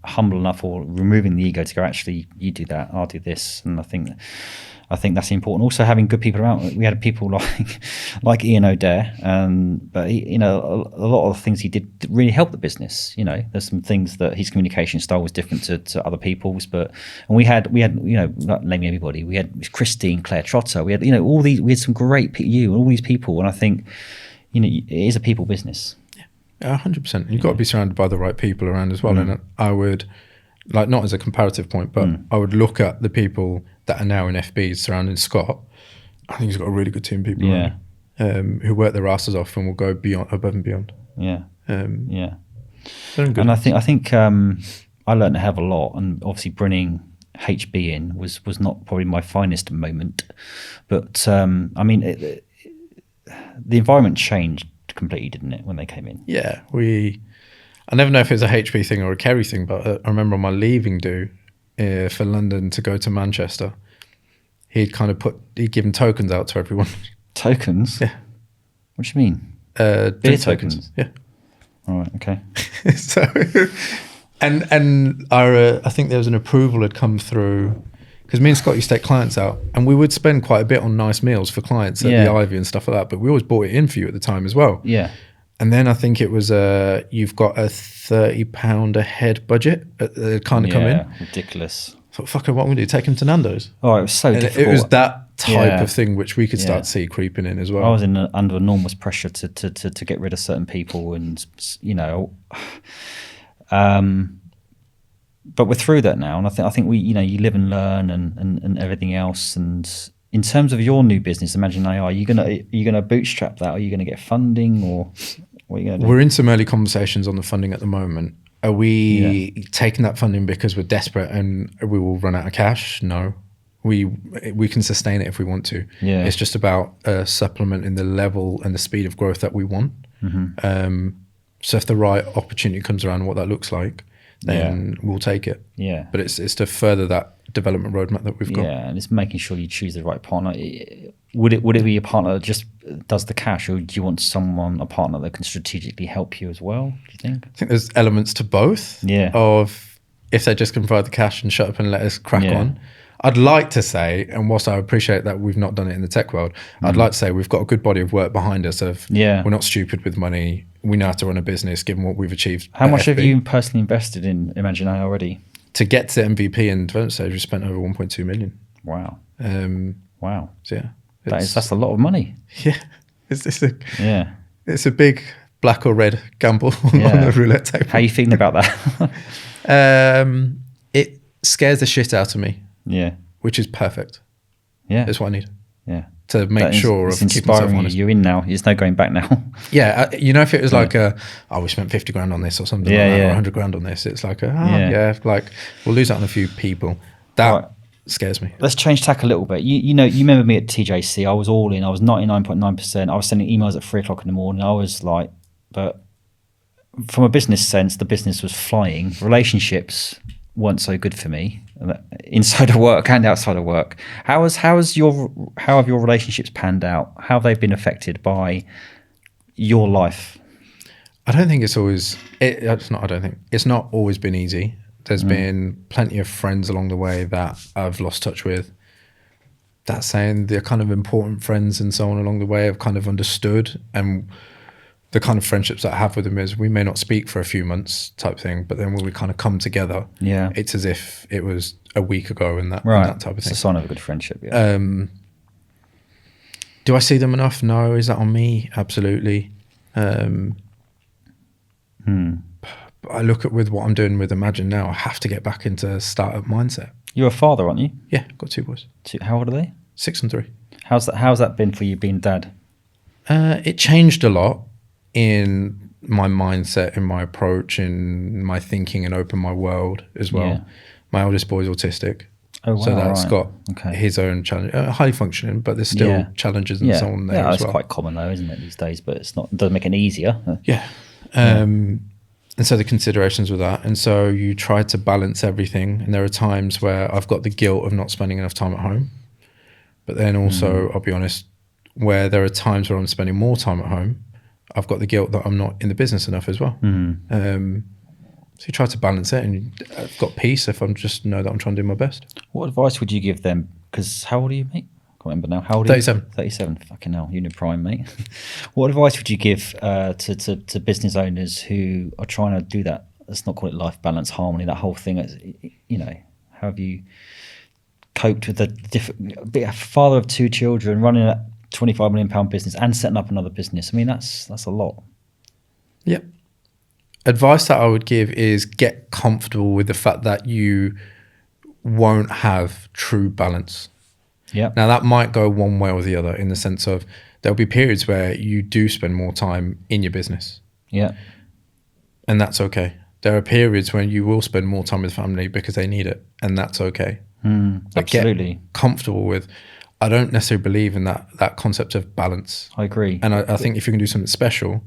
humble enough, or removing the ego to go, actually, you do that, I'll do this. And I think that's important. Also, having good people around. We had people like Ian O'Dare, but he, a lot of the things he did really helped the business. There's some things that his communication style was different to other people's, and we had not naming everybody. We had Christine, Claire Trotter. We had all these. We had some great and all these people, and I think it is a people business. Yeah, 100%. You've got to be surrounded by the right people around as well. And I would, not as a comparative point, but I would look at the people that are now in FBs surrounding Scott. I think he's got a really good team of people around, who work their asses off and will go above and beyond. Yeah. And I think I learned a hell of a lot, and obviously bringing HB in was not probably my finest moment, but the environment changed completely, didn't it, when they came in? Yeah, I never know if it's a HB thing or a Kerry thing, but I remember on my leaving do for London to go to Manchester, he'd given tokens out to everyone. Tokens? Yeah. What do you mean? Beer tokens. Yeah. All right. Okay. So, and I think there was an approval had come through, because me and Scott used to take clients out, and we would spend quite a bit on nice meals for clients at the Ivy and stuff like that, but we always bought it in for you at the time as well. Yeah. And then I think it was you've got a £30 a head budget come in. Ridiculous. So fucking what I'm going to do, take him to Nando's. Oh, it was so difficult. It was that Yeah. of thing, which we could Yeah. start to see creeping in as well. I was under enormous pressure to get rid of certain people, and but we're through that now, and I think we, you live and learn, and everything else. And in terms of your new business, Imagine AI, are you gonna bootstrap that? Are you gonna get funding, or what are you gonna do? We're in some early conversations on the funding at the moment. Are we taking that funding because we're desperate and we will run out of cash? No. We can sustain it if we want to. Yeah. It's just about supplementing the level and the speed of growth that we want. So if the right opportunity comes around, what that looks like, then we'll take it. Yeah. But it's to further that development roadmap that we've got. Yeah, and it's making sure you choose the right partner. Would it be a partner that just does the cash, or do you want a partner that can strategically help you as well, do you think? I think there's elements to both. Yeah. Of if they just can provide the cash and shut up and let us crack on. I'd like to say, and whilst I appreciate that we've not done it in the tech world, I'd like to say we've got a good body of work behind us we're not stupid with money. We know how to run a business given what we've achieved. How much have you personally invested in Imagine AI already? To get to MVP and development stage, we spent over 1.2 million. Wow. Wow. So yeah. That's a lot of money. Yeah. It's a big black or red gamble on the roulette table. How are you feeling about that? It scares the shit out of me. Yeah. Which is perfect. Yeah. That's what I need. Yeah. To make sure of keeping myself honest. You're in now. There's no going back now. Yeah. If it was like, we spent 50 grand on this or something like that, or 100 grand on this, it's like, like we'll lose out on a few people. That scares me. Let's change tack a little bit. You remember me at TJC. I was all in. I was 99.9%. I was sending emails at 3 o'clock in the morning. I was like, but from a business sense, the business was flying. Relationships weren't so good for me, inside of work and outside of work. How have your relationships panned out? How have they been affected by your life? I don't think it's always. It's not always been easy. There's been plenty of friends along the way that I've lost touch with. That saying, the kind of important friends and so on along the way I've kind of understood, and the kind of friendships that I have with them is we may not speak for a few months type thing, but then when we kind of come together, it's as if it was a week ago and that type of thing. It's a sign of a good friendship. Do I see them enough? No. Is that on me? Absolutely. I look at with what I'm doing with Imagine now, I have to get back into startup mindset. You're a father, aren't you? Yeah, got 2 boys. How old are they? 6 and 3. How's that been for you being dad? It changed a lot in my mindset, in my approach, in my thinking, and opened my world as well. Yeah. My oldest boy is autistic. Oh, wow, so that's got his own challenge. Highly functioning, but there's still challenges and so on there as well. That's quite common though, isn't it, these days? But it doesn't make it easier. Yeah. And so the considerations with that. And so you try to balance everything. And there are times where I've got the guilt of not spending enough time at home. But then also, I'll be honest, where there are times where I'm spending more time at home, I've got the guilt that I'm not in the business enough as well. So you try to balance it, and I've got peace if I'm just know that I'm trying to do my best. What advice would you give them? Because how old are you, mate? I can't remember now. How old are 37. you? 37. Fucking hell, you're in prime, mate. What advice would you give to business owners who are trying to do that? Let's not call it life balance, harmony, that whole thing. How have you coped with being a father of 2 children, running a £25 million business and setting up another business? I mean, that's a lot. Yep. Advice that I would give is get comfortable with the fact that you won't have true balance. Yeah. Now that might go one way or the other, in the sense of there'll be periods where you do spend more time in your business. Yeah. And that's okay. There are periods when you will spend more time with family because they need it, and that's okay. But absolutely. Get comfortable with, I don't necessarily believe in that concept of balance. I agree. And I think if you can do something special,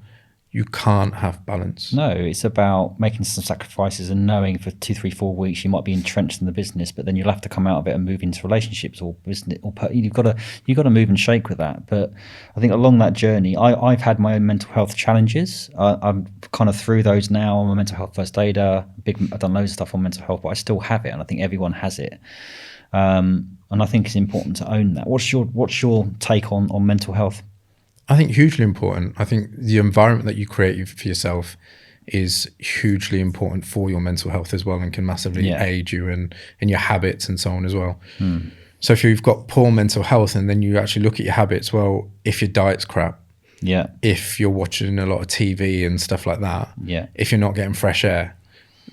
you can't have balance. No, it's about making some sacrifices and knowing for 2, 3, 4 weeks you might be entrenched in the business, but then you'll have to come out of it and move into relationships or business. You've got to move and shake with that. But I think along that journey, I've had my own mental health challenges. I'm kind of through those now. I'm a mental health first aider. I've done loads of stuff on mental health, but I still have it, and I think everyone has it. And I think it's important to own that. What's your take on mental health? I think hugely important. I think the environment that you create for yourself is hugely important for your mental health as well, and can massively aid you in your habits and so on as well. So if you've got poor mental health and then you actually look at your habits, well, if your diet's crap, Yeah. if you're watching a lot of TV and stuff like that, Yeah. if you're not getting fresh air,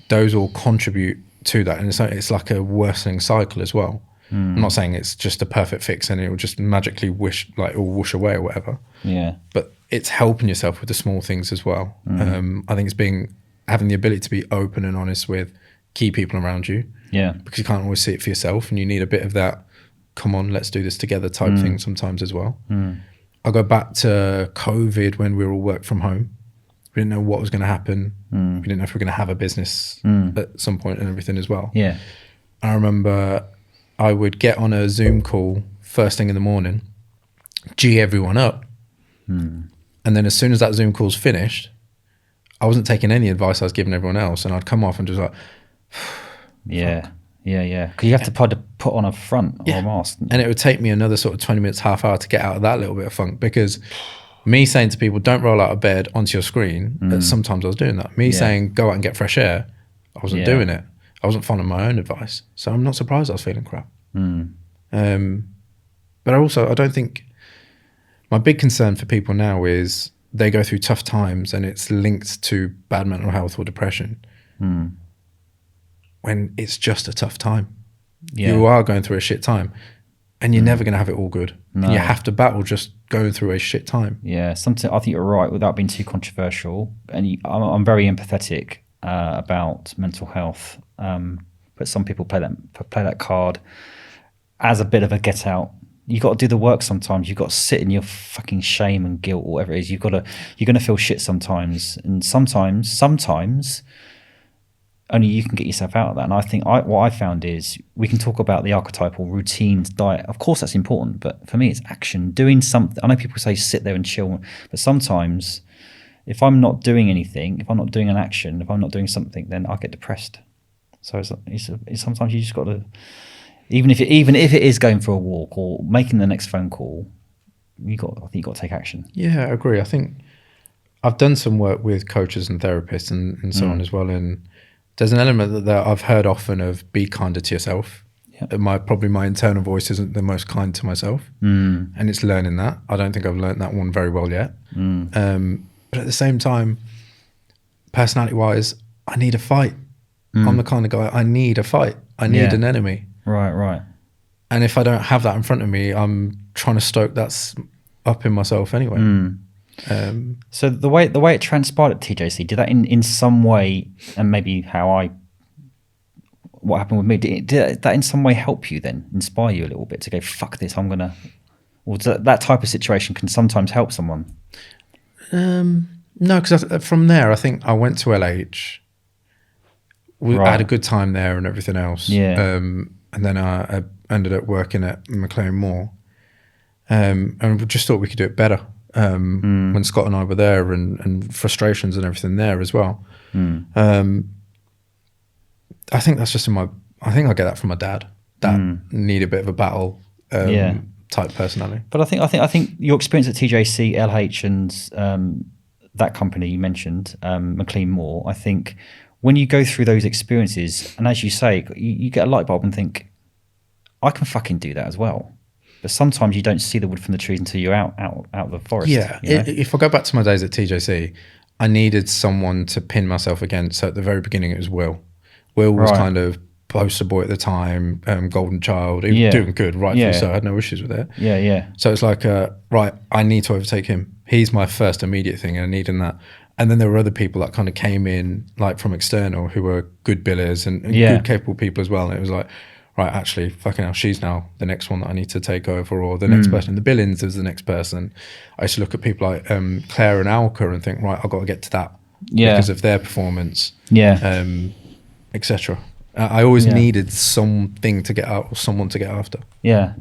those all contribute to that. And it's like a worsening cycle as well. I'm not saying it's just a perfect fix and it will just magically whoosh away or whatever. Yeah. But it's helping yourself with the small things as well. I think it's having the ability to be open and honest with key people around you. Yeah. Because you can't always see it for yourself and you need a bit of that, come on, let's do this together type thing sometimes as well. I'll go back to COVID when we were all work from home. We didn't know what was going to happen. We didn't know if we were going to have a business at some point and everything as well. Yeah. I remember I would get on a Zoom call first thing in the morning, G everyone up. And then as soon as that Zoom call's finished, I wasn't taking any advice I was giving everyone else. And I'd come off and just like, yeah. Yeah. Yeah. Because you have to put on a front or a mask. And it would take me another sort of 20 minutes, half hour to get out of that little bit of funk, because me saying to people, don't roll out of bed onto your screen, sometimes I was doing that. Me saying, go out and get fresh air, I wasn't doing it. I wasn't following my own advice. So I'm not surprised I was feeling crap. But I don't think, my big concern for people now is they go through tough times and it's linked to bad mental health or depression when it's just a tough time. You are going through a shit time and you're never going to have it all good. No. And you have to battle just going through a shit time. Yeah, I think you're right, without being too controversial. And I'm very empathetic about mental health, but some people play that card as a bit of a get out. You got to do the work sometimes. You've got to sit in your fucking shame and guilt, or whatever it is. You're going to feel shit sometimes, and sometimes only you can get yourself out of that. And I think what I found is, we can talk about the archetypal routines, diet. Of course, that's important, but for me, it's action, doing something. I know people say sit there and chill, but sometimes if I'm not doing anything, if I'm not doing an action, if I'm not doing something, then I get depressed. So it's sometimes you just got to, even if it is going for a walk or making the next phone call, I think you got to take action. Yeah, I agree. I think I've done some work with coaches and therapists and so on as well, and there's an element that I've heard often of be kinder to yourself. Yeah. My internal voice isn't the most kind to myself, and it's learning that. I don't think I've learned that one very well yet. But at the same time, personality-wise, I need a fight. I'm the kind of guy, I need a fight. I need an enemy. Right. And if I don't have that in front of me, I'm trying to stoke that up in myself anyway. So the way it transpired at TJC, did that in some way, and maybe what happened with me, did that in some way help you then, inspire you a little bit to go, fuck this, I'm gonna, or that type of situation can sometimes help someone? No, because from there, I think I went to LH. I had a good time there and everything else. Yeah. And then I ended up working at McLean Moore. And we just thought we could do it better when Scott and I were there, and frustrations and everything there as well. I think that's just I think I get that from my dad. That need a bit of a battle type personality. But I think your experience at TJC, LH, and that company you mentioned, McLean Moore, I think when you go through those experiences, and as you say, you get a light bulb and think, I can fucking do that as well. But sometimes you don't see the wood from the trees until you're out of the forest. Yeah. You know? If I go back to my days at TJC, I needed someone to pin myself against. So at the very beginning, it was Will. Will was kind of poster boy at the time, golden child. He was doing good, rightfully so. I had no issues with it. Yeah. So it's like, right, I need to overtake him. He's my first immediate thing, and I need in that. And then there were other people that kind of came in, like from external, who were good billers and good, capable people as well. And it was like, right, actually, fucking hell, she's now the next one that I need to take over, or the next person in the billings is the next person. I used to look at people like Claire and Alka and think, right, I've got to get to that because of their performance, etc. I always needed something to get out, or someone to get after. Yeah.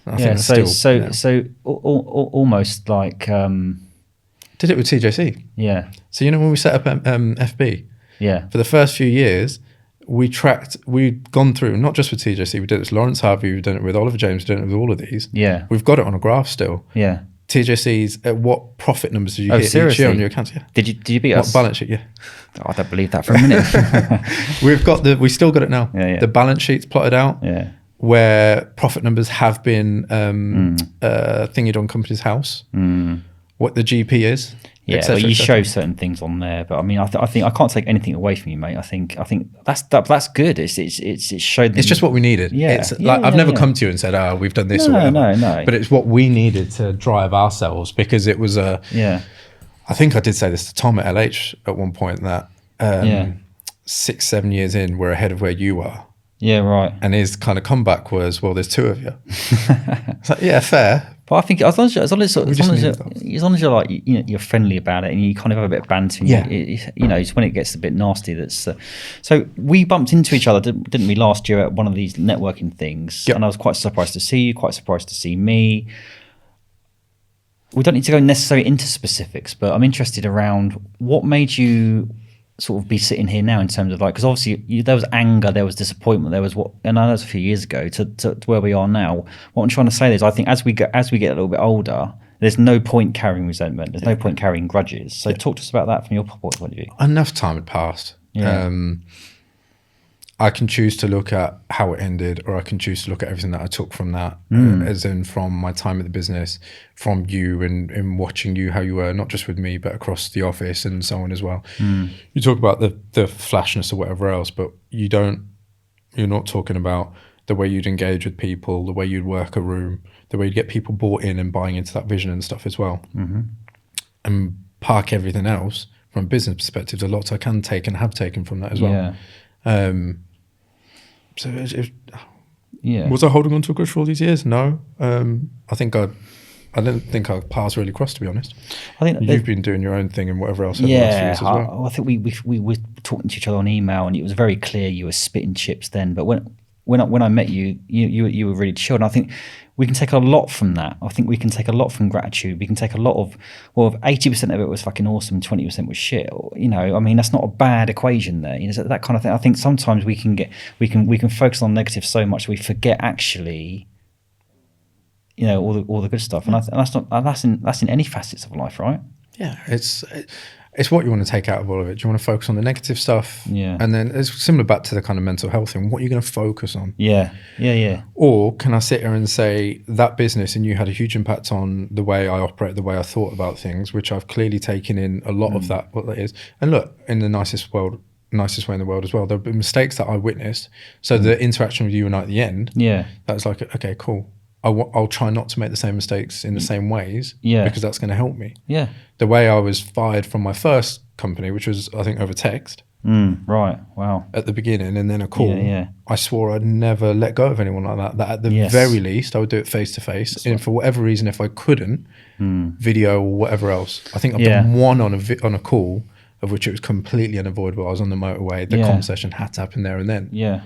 I think that's so almost like did it with TJC. Yeah. So when we set up FB, for the first few years, we'd gone through, not just with TJC, we did it with Lawrence Harvey, we've done it with Oliver James, we've done it with all of these. Yeah. We've got it on a graph still. Yeah. TJC's, what profit numbers did you hit each year on your accounts? Yeah. Did you beat us? Balance sheet, yeah. Oh, I don't believe that for a minute. We still got it now. Yeah. The balance sheet's plotted out. Yeah. where profit numbers have been thingied on Company's House, what the GP is. Yeah, but you show certain things on there. But I mean, I think I can't take anything away from you, mate. I think that's good. It's showed. It's just what we needed. Yeah, it's like I've never come to you and said, "Oh, we've done this." No, or whatever. no. But it's what we needed to drive ourselves, because it was a. Yeah. I think I did say this to Tom at LH at one point, that 6-7 years in, we're ahead of where you are. Yeah, right. And his kind of comeback was, "Well, there's two of you." It's like, yeah, fair. But I think as long as you're like, you know, you're friendly about it and you kind of have a bit of banter. Yeah. You know, it's when it gets a bit nasty. That's so we bumped into each other, didn't we, last year at one of these networking things? Yep. And I was quite surprised to see you, quite surprised to see me. We don't need to go necessarily into specifics, but I'm interested around what made you sort of be sitting here now in terms of like, because obviously there was anger, there was disappointment, there was and I know that's a few years ago to where we are now. What I'm trying to say is, I think as we get a little bit older, there's no point carrying resentment, there's no point carrying grudges. So talk to us about that from your point of view. Enough time had passed. Yeah. I can choose to look at how it ended, or I can choose to look at everything that I took from that, as in from my time at the business, from you and watching you, how you were, not just with me, but across the office and so on as well. You talk about the flashness or whatever else, but you're not talking about the way you'd engage with people, the way you'd work a room, the way you'd get people bought in and buying into that vision and stuff as well. And park everything else from a business perspective. There's lots I can take and have taken from that as well. So was I holding on to a grudge for all these years? No. I don't think our paths really crossed, to be honest. I think you've been doing your own thing and whatever else. Yeah, I think we were talking to each other on email, and it was very clear you were spitting chips then. But when I met you, you were really chilled. And I think we can take a lot from that. I think we can take a lot from gratitude. We can take a lot of, 80% of it was fucking awesome, 20% was shit. You know, I mean, that's not a bad equation there. You know, that kind of thing. I think sometimes we can focus on negative so much we forget actually, you know, all the good stuff. And that's in any facets of life, right? Yeah, it's what you want to take out of all of it. Do you want to focus on the negative stuff? Yeah. And then it's similar back to the kind of mental health thing. What are you going to focus on? Yeah. Or can I sit here and say that business and you had a huge impact on the way I operate, the way I thought about things, which I've clearly taken in a lot of that, what that is. And look, in the nicest way in the world as well, there have been mistakes that I witnessed. So the interaction with you and I at the end, that was like, okay, cool. I'll try not to make the same mistakes in the same ways, because that's going to help me. Yeah. The way I was fired from my first company, which was, I think, over text. Right. Wow. At the beginning, and then a call. Yeah. I swore I'd never let go of anyone like that. That at the very least, I would do it face to face. And for whatever reason, if I couldn't, video or whatever else, I think I've done one on a call, of which it was completely unavoidable. I was on the motorway. The conversation had to happen there and then. Yeah.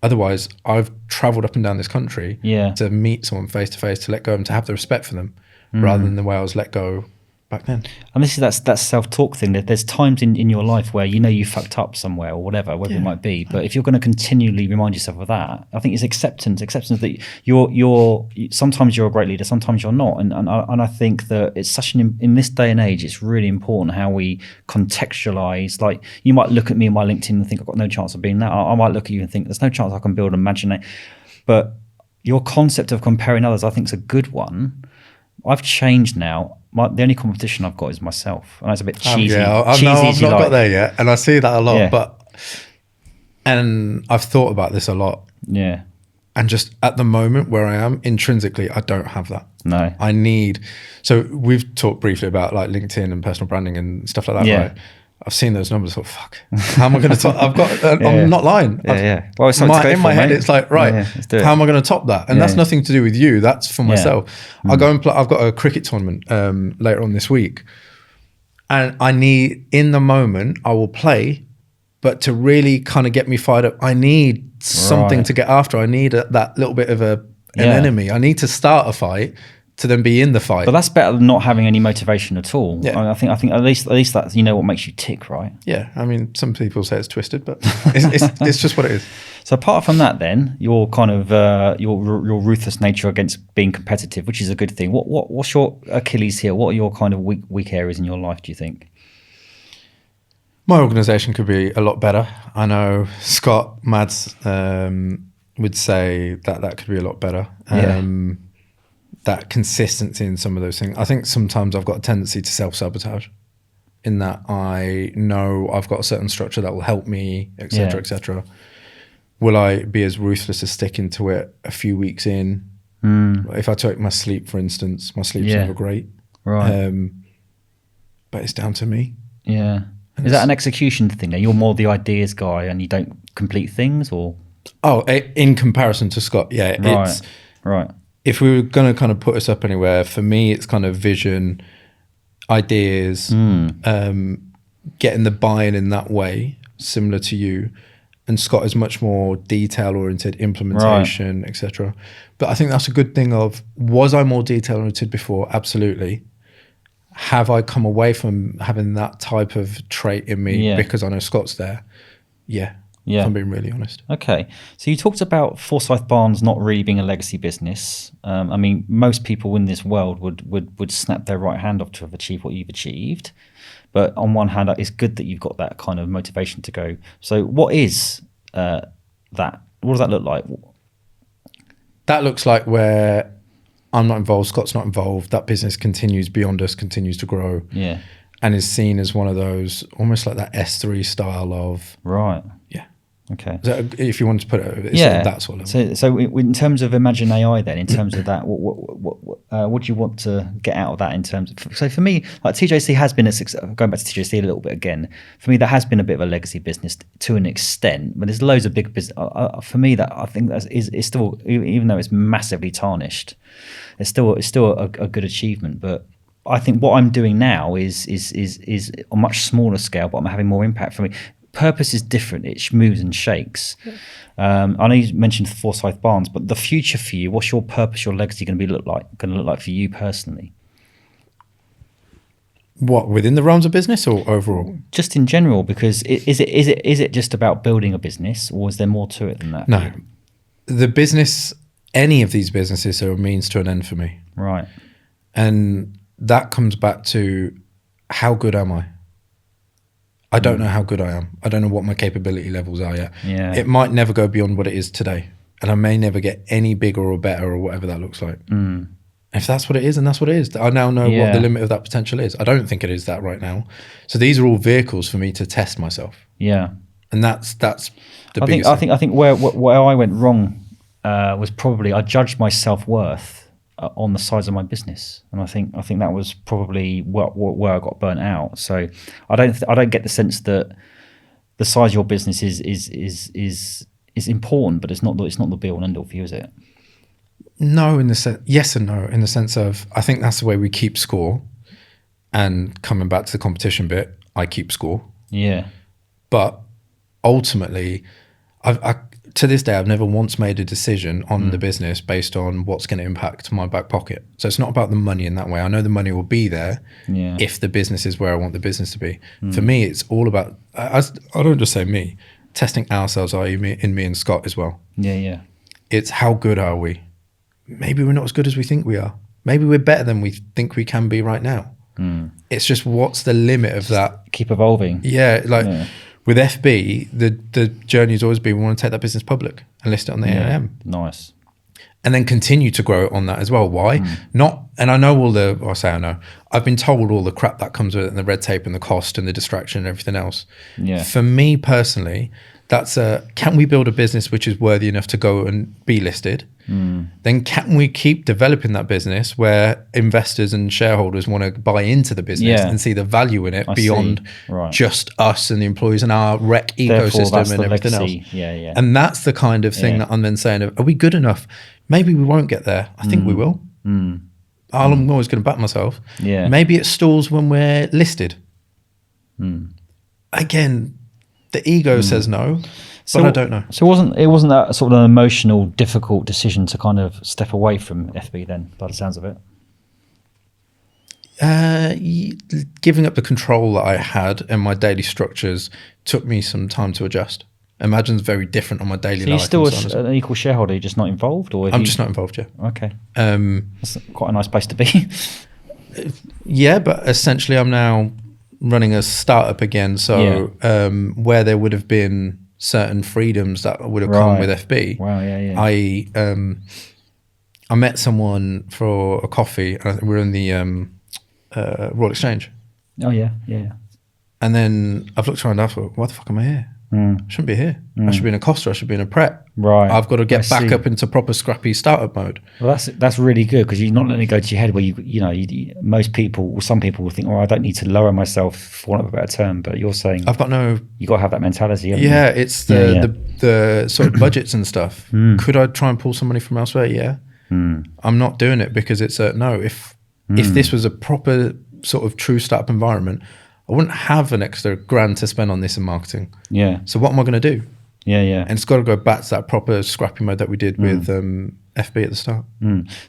Otherwise, I've travelled up and down this country to meet someone face to face, to let go of them, to have the respect for them, rather than the way I was let go back then. And this is that self-talk thing. That there's times in your life where you know you fucked up somewhere or whatever it might be. But if you're going to continually remind yourself of that, I think it's acceptance that you're sometimes you're a great leader, sometimes you're not. And I think that it's such in this day and age, it's really important how we contextualize. Like, you might look at me on my LinkedIn and think I've got no chance of being that. I might look at you and think there's no chance I can build an imagination. But your concept of comparing others, I think, is a good one. I've changed now. The only competition I've got is myself, and that's a bit cheesy. I've not got there yet, and I see that a lot. And I've thought about this a lot. Yeah. And just at the moment where I am, intrinsically, I don't have that. No. So we've talked briefly about like LinkedIn and personal branding and stuff like that. Yeah. Right? I've seen those numbers. Thought, fuck, how am I going to top? I'm not lying. Yeah. Well, it's in my head, it's like, right, how am I going to top that? And that's nothing to do with you. That's for myself. I'll go and play. I've got a cricket tournament later on this week, and in the moment, I will play. But to really kind of get me fired up, I need something to get after. I need that little bit of an enemy. I need to start a fight to then be in the fight. But that's better than not having any motivation at all. Yeah. I think at least that's, you know, what makes you tick, right? Yeah. I mean, some people say it's twisted, but it's just what it is. So apart from that, then your kind of your ruthless nature against being competitive, which is a good thing. What's your Achilles heel? What are your kind of weak areas in your life, do you think? My organisation could be a lot better. I know Scott, Mads, would say that could be a lot better. That consistency in some of those things. I think sometimes I've got a tendency to self-sabotage in that I know I've got a certain structure that will help me, etc., etc. Will I be as ruthless as sticking to it a few weeks in? If I took my sleep, for instance, my sleep's never great. Right. But it's down to me. Yeah. And is that an execution thing? Now you're more the ideas guy and you don't complete things, or? Oh, in comparison to Scott, yeah. It's right. If we were going to kind of put us up anywhere, for me, it's kind of vision, ideas, getting the buy-in in that way, similar to you. And Scott is much more detail-oriented, implementation, etc. But I think that's a good thing of, was I more detail-oriented before? Absolutely. Have I come away from having that type of trait in me because I know Scott's there? Yeah. If I'm being really honest. Okay. So you talked about Forsyth Barnes not really being a legacy business. I mean, most people in this world would snap their right hand off to have achieved what you've achieved. But on one hand, it's good that you've got that kind of motivation to go. So what is that? What does that look like? That looks like where I'm not involved, Scott's not involved, that business continues beyond us, continues to grow. Yeah. And is seen as one of those, almost like that S3 style of... Right. Yeah. Okay. So if you wanted to put it, it's sort of that sort of level. So in terms of Imagine AI, then in terms of that, what do you want to get out of that in terms of? So for me, like TJC has been a success. Going back to TJC a little bit again, for me that has been a bit of a legacy business to an extent, but there's loads of big business. For me, that I think that is still, even though it's massively tarnished, it's still a good achievement. But I think what I'm doing now is a much smaller scale, but I'm having more impact for me. Purpose is different. It moves and shakes. I know you mentioned Forsyth Barnes, but the future for you, what's your purpose, your legacy going to look like for you personally? What, within the realms of business or overall? Just in general, because is it just about building a business, or is there more to it than that? No, the business, any of these businesses are a means to an end for me. Right. And that comes back to, how good am I? I don't know how good I am. I don't know what my capability levels are yet. Yeah. It might never go beyond what it is today. And I may never get any bigger or better or whatever that looks like. If that's what it is, and that's what it is. I now know what the limit of that potential is. I don't think it is that right now. So these are all vehicles for me to test myself. Yeah. And that's the biggest thing. I think where I went wrong was probably I judged my self-worth on the size of my business, and I think that was probably where I got burnt out. So I don't get the sense that the size of your business is important, but it's not the be all and end all for you, is it? No, in the sense, yes and no, in the sense of, I think that's the way we keep score. And coming back to the competition bit, I keep score. Yeah. But ultimately, to this day, I've never once made a decision on the business based on what's going to impact my back pocket. So it's not about the money in that way. I know the money will be there if the business is where I want the business to be. For me, it's all about, I don't just say me, testing ourselves, in me and Scott as well. Yeah. It's how good are we? Maybe we're not as good as we think we are. Maybe we're better than we think we can be right now. It's just, what's the limit of that? Keep evolving. Yeah, with FB, the journey has always been, we want to take that business public and list it on the AIM. Nice. And then continue to grow it on that as well. Why? And I know I know, I've been told all the crap that comes with it, and the red tape and the cost and the distraction and everything else. Yeah. For me personally, that's can we build a business which is worthy enough to go and be listed? Then can we keep developing that business where investors and shareholders want to buy into the business and see the value in it beyond just us and the employees and our rec ecosystem and everything else? Yeah. And that's the kind of thing that I'm then saying, are we good enough? Maybe we won't get there. I think we will. I'm always going to back myself. Yeah. Maybe it stalls when we're listed. Again, the ego says no. But I don't know. So it wasn't that sort of an emotional, difficult decision to kind of step away from FB then, by the sounds of it? Giving up the control that I had and my daily structures took me some time to adjust. Imagine's very different on my daily life. So you're still an equal shareholder, you're just not involved? Or I'm just not involved, yeah. Okay. That's quite a nice place to be. Yeah, but essentially I'm now running a startup again. So where there would have been certain freedoms that would have come Right. with FB. Wow. Yeah. Yeah. I met someone for a coffee, and we were in the Royal Exchange. Oh yeah. Yeah. And then I've looked around after, why the fuck am I here? I shouldn't be here. I should be in a Costa, I should be in a prep. Right. I've got to I get back see. up into proper scrappy startup mode. Well, that's really good, because you're not letting it go to your head where most people, some people will think, oh, I don't need to lower myself, for want of a better term, but you're saying I've got no, you got to have that mentality. Haven't yeah, you? it's the sort of budgets and stuff. Hmm. Could I try and pull some money from elsewhere? Yeah. I'm not doing it because it's a no. If this was a proper sort of true startup environment, I wouldn't have an extra grand to spend on this in marketing. Yeah. So what am I going to do? Yeah. Yeah. And it's got to go back to that proper scrappy mode that we did with FB at the start.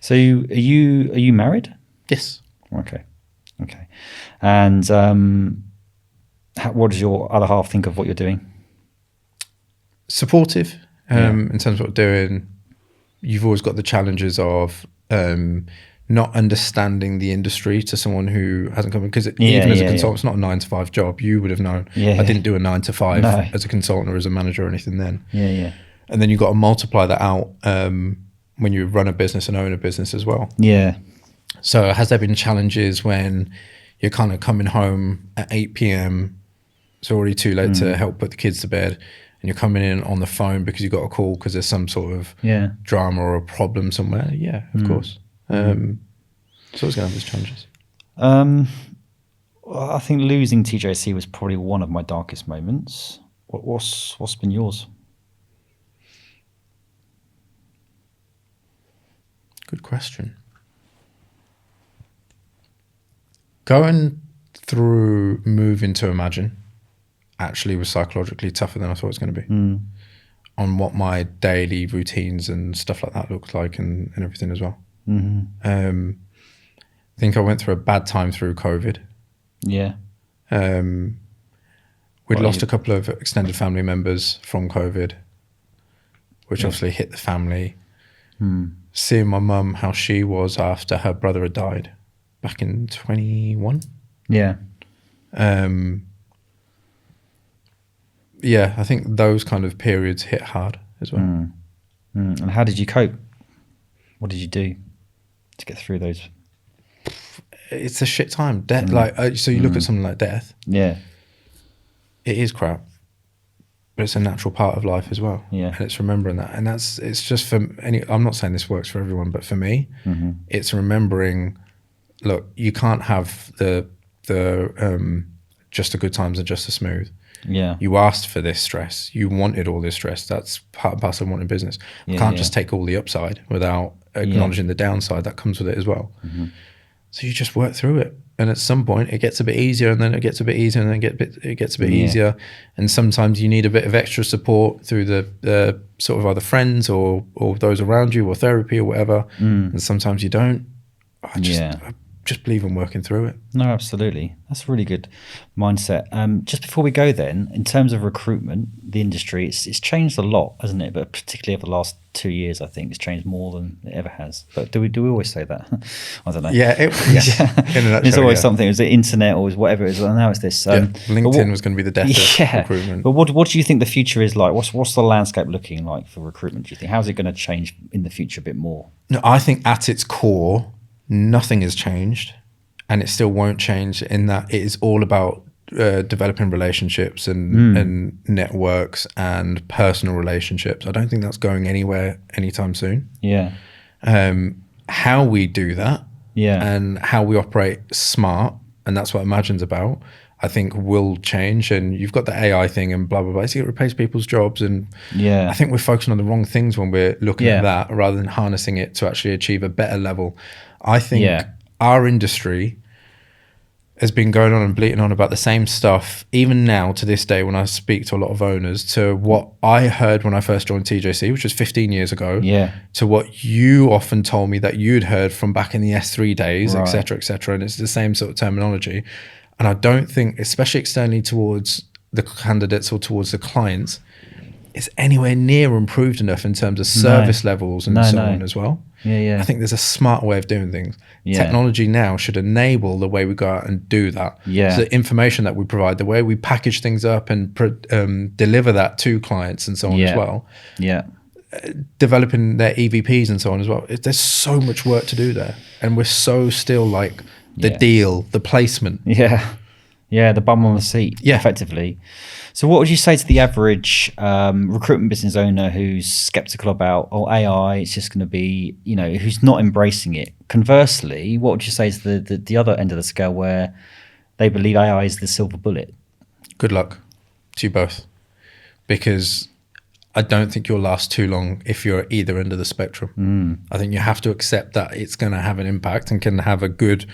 So are you married? Yes. Okay. And what does your other half think of what you're doing? Supportive in terms of what we're doing. You've always got the challenges of not understanding the industry to someone who hasn't come in, because even as a consultant, it's not a 9-to-5 job. You would have known. I didn't do a 9-to-5 as a consultant or as a manager or anything then. And then you've got to multiply that out when you run a business and own a business as well. So has there been challenges when you're kind of coming home at 8 p.m, it's already too late to help put the kids to bed, and you're coming in on the phone because you got a call because there's some sort of drama or a problem somewhere? Yeah, of course. It's always going to have those challenges. Well, I think losing TJC was probably one of my darkest moments. What's been yours? Good question. Going through moving to Imagine actually was psychologically tougher than I thought it was going to be. On what my daily routines and stuff like that looked like, and everything as well. I think I went through a bad time through COVID. We'd lost a couple of extended family members from COVID, which obviously hit the family. Seeing my mum, how she was after her brother had died back in 21. I think those kind of periods hit hard as well. And how did you cope? What did you do to get through those? It's a shit time. Death, so you look at something like death. It is crap, but it's a natural part of life as well. And it's remembering that, and it's just for any. I'm not saying this works for everyone, but for me, it's remembering. Look, you can't have the just the good times and just the smooth. You asked for this stress. You wanted all this stress. That's part and parcel of wanting business. You can't just take all the upside without acknowledging the downside that comes with it as well. So you just work through it. And at some point it gets a bit easier, and then it gets a bit easier, and then it gets a bit easier. And sometimes you need a bit of extra support through the sort of other friends or those around you, or therapy or whatever. And sometimes you don't. I just believe in working through it. No, absolutely. That's a really good mindset. Just before we go then, in terms of recruitment, the industry, it's changed a lot, hasn't it? But particularly over the last 2 years, I think it's changed more than it ever has. But do we always say that? I don't know. It's always something. It was the internet or whatever it is. Now it's this. LinkedIn was going to be the death of recruitment. But what do you think the future is like? What's the landscape looking like for recruitment, do you think? How's it going to change in the future a bit more? No, I think at its core, nothing has changed, and it still won't change, in that it is all about developing relationships and networks and personal relationships. I don't think that's going anywhere anytime soon. How we do that and how we operate smart, and that's what Imagine's about, I think will change. And you've got the AI thing and blah, blah, blah. It's going to replace people's jobs. And I think we're focusing on the wrong things when we're looking at that, rather than harnessing it to actually achieve a better level. I think our industry has been going on and bleating on about the same stuff, even now to this day, when I speak to a lot of owners, to what I heard when I first joined TJC, which was 15 years ago, to what you often told me that you'd heard from back in the S3 days, et cetera, et cetera. And it's the same sort of terminology. And I don't think, especially externally towards the candidates or towards the clients, is anywhere near improved enough in terms of service levels and on as well. Yeah. I think there's a smart way of doing things. Yeah. Technology now should enable the way we go out and do that. Yeah. So the information that we provide, the way we package things up and deliver that to clients and so on as well. Yeah. Developing their EVPs and so on as well. There's so much work to do there. And we're so still like the deal, the placement. Yeah. Yeah, the bum on the seat, effectively. So what would you say to the average recruitment business owner who's skeptical about, AI, it's just going to be, who's not embracing it? Conversely, what would you say to the other end of the scale where they believe AI is the silver bullet? Good luck to you both. Because I don't think you'll last too long if you're at either end of the spectrum. I think you have to accept that it's going to have an impact and can have a good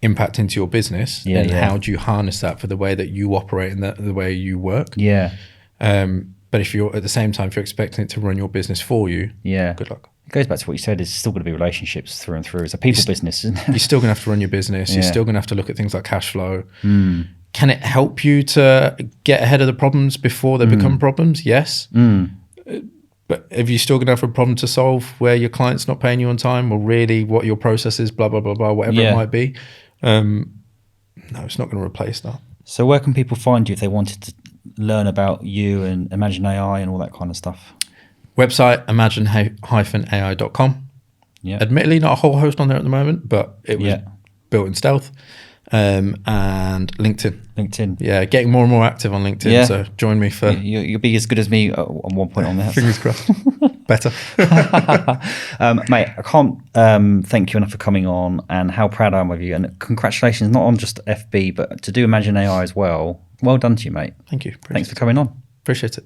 impact into your business. How do you harness that for the way that you operate and the way you work? But if you're at the same time, if you're expecting it to run your business for you, good luck. It goes back to what you said, it's still going to be relationships through and through. It's a people business, isn't it? You're still going to have to run your business. You're still going to have to look at things like cash flow. Can it help you to get ahead of the problems before they become problems? Yes. But if you're still going to have a problem to solve where your client's not paying you on time, or really what your process is, blah, blah, blah, blah, whatever it might be, no, it's not going to replace that. So where can people find you if they wanted to learn about you and Imagine AI and all that kind of stuff? Website, imagine-ai.com. Admittedly, not a whole host on there at the moment, but it was built in stealth. And LinkedIn. Yeah, getting more and more active on LinkedIn. So join me for... You'll be as good as me at one point on there. Fingers crossed. Better. Mate, I can't thank you enough for coming on, and how proud I am of you. And congratulations, not on just FB, but to do Imagine AI as well. Well done to you, mate. Thank you. Thanks for coming on. Appreciate it.